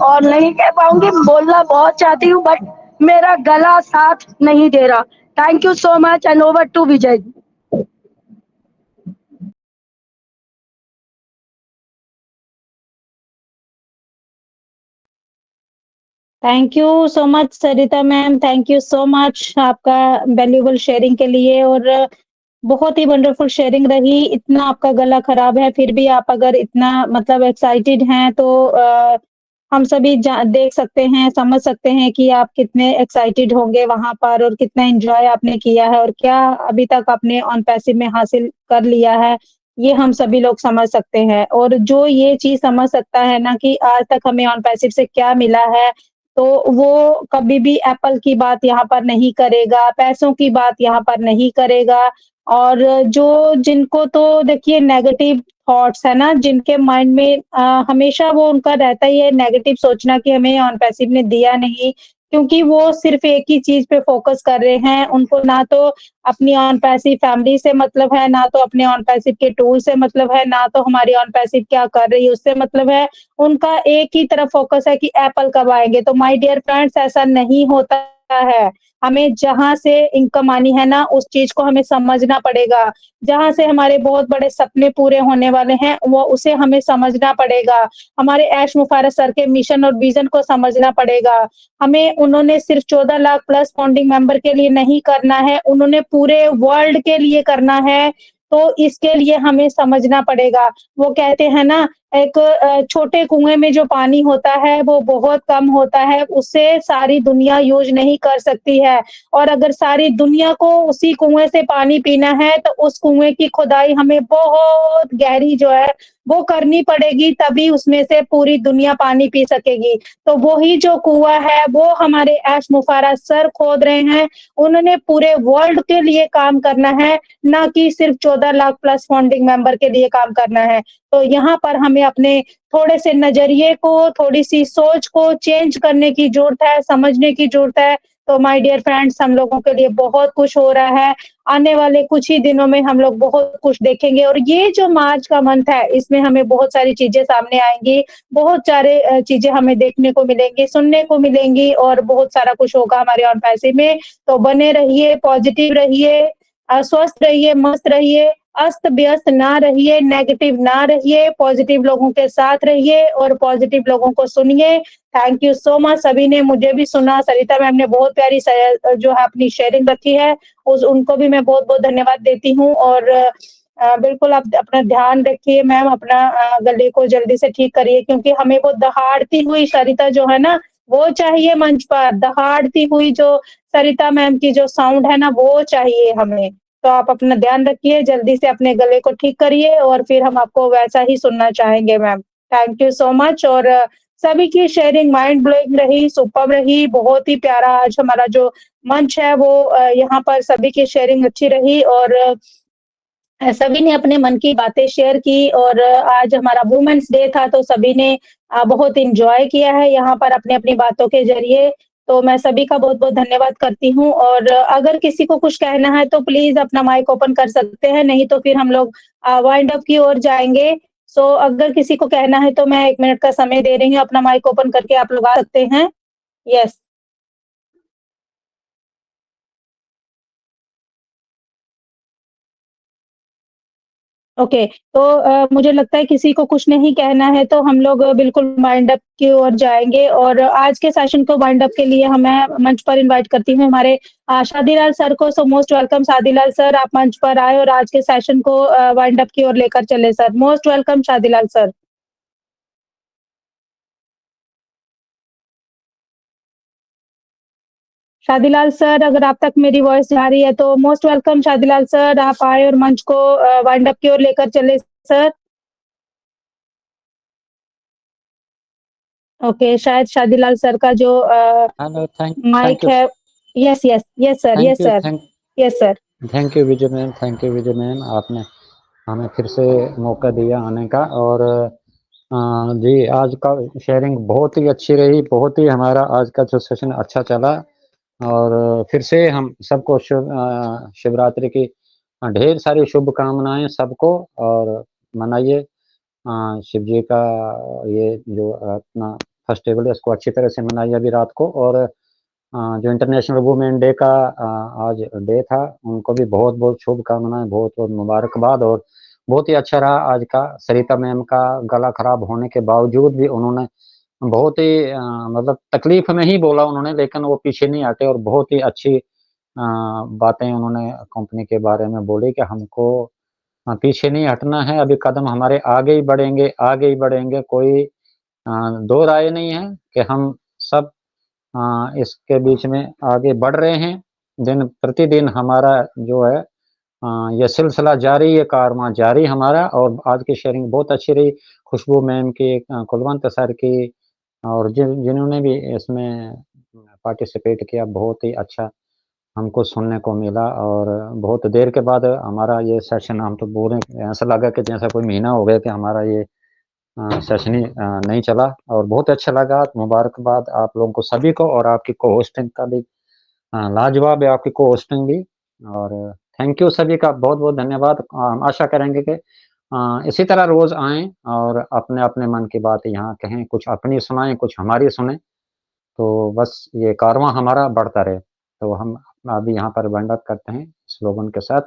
और नहीं कह पाऊंगी, बोलना बहुत चाहती हूँ बट मेरा गला साथ नहीं दे रहा। Thank you so much and over to Vijay.
Thank you so much Sarita ma'am, thank you so much आपका वैल्यूएबल शेयरिंग के लिए। और बहुत ही वंडरफुल शेयरिंग रही। इतना आपका गला खराब है फिर भी आप अगर इतना मतलब एक्साइटेड हैं तो हम सभी देख सकते हैं, समझ सकते हैं कि आप कितने एक्साइटेड होंगे वहां पर और कितना एंजॉय आपने किया है और क्या अभी तक आपने ऑन पैसिव में हासिल कर लिया है, ये हम सभी लोग समझ सकते हैं। और जो ये चीज समझ सकता है ना कि आज तक हमें ऑन पैसिव से क्या मिला है, तो वो कभी भी एप्पल की बात यहाँ पर नहीं करेगा, पैसों की बात यहाँ पर नहीं करेगा। और जो जिनको तो देखिए नेगेटिव थॉट्स है ना, जिनके माइंड में हमेशा वो उनका रहता ही है नेगेटिव सोचना कि हमें ऑन पैसिव ने दिया नहीं, क्योंकि वो सिर्फ एक ही चीज पे फोकस कर रहे हैं। उनको ना तो अपनी ऑन पैसिव फैमिली से मतलब है, ना तो अपने ऑन पैसिव के टूल से मतलब है, ना तो हमारी ऑन पैसिव क्या कर रही है उससे मतलब है। उनका एक ही तरफ फोकस है कि एप्पल कब आएंगे। तो माय डियर फ्रेंड्स, ऐसा नहीं होता है। हमें जहां से इनकम आनी है ना, उस चीज को हमें समझना पड़ेगा। जहां से हमारे बहुत बड़े सपने पूरे होने वाले हैं, वो उसे हमें समझना पड़ेगा। हमारे ऐश मुफारत सर के मिशन और विजन को समझना पड़ेगा। हमें उन्होंने सिर्फ 14 लाख प्लस फाउंडिंग मेंबर के लिए नहीं करना है, उन्होंने पूरे वर्ल्ड के लिए करना है। तो इसके लिए हमें समझना पड़ेगा। वो कहते हैं ना, एक छोटे कुएं में जो पानी होता है वो बहुत कम होता है, उससे सारी दुनिया यूज नहीं कर सकती है। और अगर सारी दुनिया को उसी कुएं से पानी पीना है तो उस कुएं की खुदाई हमें बहुत गहरी जो है वो करनी पड़ेगी, तभी उसमें से पूरी दुनिया पानी पी सकेगी। तो वही जो कुआं है वो हमारे ऐश मुफारत सर खोद रहे हैं। उन्होंने पूरे वर्ल्ड के लिए काम करना है, ना कि सिर्फ 14 लाख प्लस फाउंडिंग मेंबर के लिए काम करना है। तो यहाँ पर हमें अपने थोड़े से नजरिए को, थोड़ी सी सोच को चेंज करने की जरूरत है, समझने की जरूरत है। तो माय डियर फ्रेंड्स, हम लोगों के लिए बहुत कुछ हो रहा है। आने वाले कुछ ही दिनों में हम लोग बहुत कुछ देखेंगे और ये जो मार्च का मंथ है, इसमें हमें बहुत सारी चीज़ें सामने आएँगी, बहुत सारे चीज़ें हमें देखने को मिलेंगी, सुनने को मिलेंगी और बहुत सारा कुछ होगा हमारे ऑन पैसे में। तो बने रहिए, पॉजिटिव रहिए, स्वस्थ रहिए, मस्त रहिए, अस्त-व्यस्त ना रहिए, नेगेटिव ना रहिए, पॉजिटिव लोगों के साथ रहिए और पॉजिटिव लोगों को सुनिए। थैंक यू सो मच, सभी ने मुझे भी सुना, सरिता मैम ने बहुत प्यारी जो है अपनी शेयरिंग रखी है, उनको भी मैं बहुत-बहुत धन्यवाद देती हूँ और बिल्कुल आप अपना ध्यान रखिए मैम, अपना गले को जल्दी से ठीक करिए क्योंकि हमें वो दहाड़ती हुई सरिता जो है ना, वो चाहिए मंच पर, दहाड़ती हुई जो सरिता मैम की जो साउंड है ना, वो चाहिए हमें। तो आप अपना ध्यान रखिए, जल्दी से अपने गले को ठीक करिए और फिर हम आपको वैसा ही सुनना चाहेंगे ma'am. Thank you so much और सभी की शेयरिंग माइंड ब्लोइंग रही, सुपर्ब रही, बहुत ही प्यारा आज हमारा जो मंच है वो यहाँ पर सभी की शेयरिंग अच्छी रही और सभी ने अपने मन की बातें शेयर की और आज हमारा वुमेन्स डे था तो सभी ने बहुत एन्जॉय किया है यहाँ पर अपनी-अपनी बातों के ज़रिए। तो मैं सभी का बहुत-बहुत धन्यवाद करती हूँ और अगर किसी को कुछ कहना है तो प्लीज़ अपना माइक ओपन कर सकते हैं, नहीं तो फिर हम लोग वाइंड अप की ओर जाएँगे। सो अगर किसी को कहना है तो मैं 1 मिनट का समय दे रही हूँ, अपना माइक ओपन करके आप लोग आ सकते हैं। यस। ओके, तो मुझे लगता है किसी को कुछ नहीं कहना है तो हम लोग बिल्कुल वाइंड अप की ओर जाएँगे और आज के सेशन को वाइंड अप के लिए मैं मंच पर इनवाइट करती हूँ हमारे शादीलाल सर को। सो मोस्ट वेलकम शादीलाल सर, आप मंच पर आए और आज के सेशन को वाइंड अप की ओर लेकर चले sir. Most welcome Shadilal sir. Shadilal sir, अगर आप तक मेरी वॉइस जा रही है तो मोस्ट वेलकम शादीलाल सर, आप आए और मंच को वाइंड अप की ओर लेकर चले सर। ओके, शायद शादीलाल सर का जो
हेलो,
माइक है yes, yes, yes sir, yes sir, yes sir.
Thank you Vijay ma'am, thank you Vijay ma'am, आपने हमें फिर से मौका दिया आने का और जी आज का शेयरिंग बहुत ही अच्छी रही, बहुत ही हमारा आज का जो सेशन अच्छा चला और फिर से हम सबको शिवरात्रि की ढेर सारी शुभकामनाएं सबको और मनाइए शिव जी का ये जो अपना फेस्टिवल है इसको अच्छी तरह से मनाइए अभी रात को और जो इंटरनेशनल वुमेन डे का आज डे था उनको भी बहुत बहुत शुभकामनाएं, बहुत बहुत मुबारकबाद और बहुत ही अच्छा रहा आज का। सरिता मैम का गला खराब होने के बावजूद भी उन्होंने बहुत ही मतलब तकलीफ में ही बोला उन्होंने, लेकिन वो पीछे नहीं हटे और बहुत ही अच्छी बातें उन्होंने कंपनी के बारे में बोली कि हमको पीछे नहीं हटना है, अभी कदम हमारे आगे ही बढ़ेंगे, आगे ही बढ़ेंगे। कोई दो राय नहीं है कि हम सब इसके बीच में आगे बढ़ रहे हैं। दिन प्रतिदिन हमारा जो है ये सिलसिला जारी, ये कारवां जारी हमारा और आज की शेयरिंग बहुत अच्छी रही। खुशबू मैम की, कुलवंत सर की और जिन्होंने भी इसमें पार्टिसिपेट किया, बहुत ही अच्छा हमको सुनने को मिला और बहुत देर के बाद हमारा ये सेशन हम तो बोल रहे ऐसा लगा कि जैसा कोई महीना हो गया कि हमारा ये सेशन ही नहीं चला और बहुत अच्छा लगा। मुबारकबाद आप लोगों को सभी को और आपकी को होस्टिंग का भी लाजवाब है आपकी को होस्टिंग भी और थैंक यू सभी का बहुत-बहुत धन्यवाद। आशा करेंगे कि इसी तरह रोज़ आएँ और अपने-अपने मन की बात यहाँ कहें, कुछ अपनी सुनाएँ, कुछ हमारी सुनें, तो बस ये कारवां हमारा बढ़ता रहे। तो हम अभी यहाँ पर वाइंड अप करते हैं स्लोगन के साथ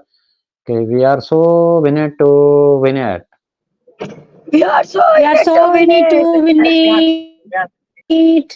कि we are so win it to win it.
We are so
We are so
in it
in
to
it
win
to
it.
win it.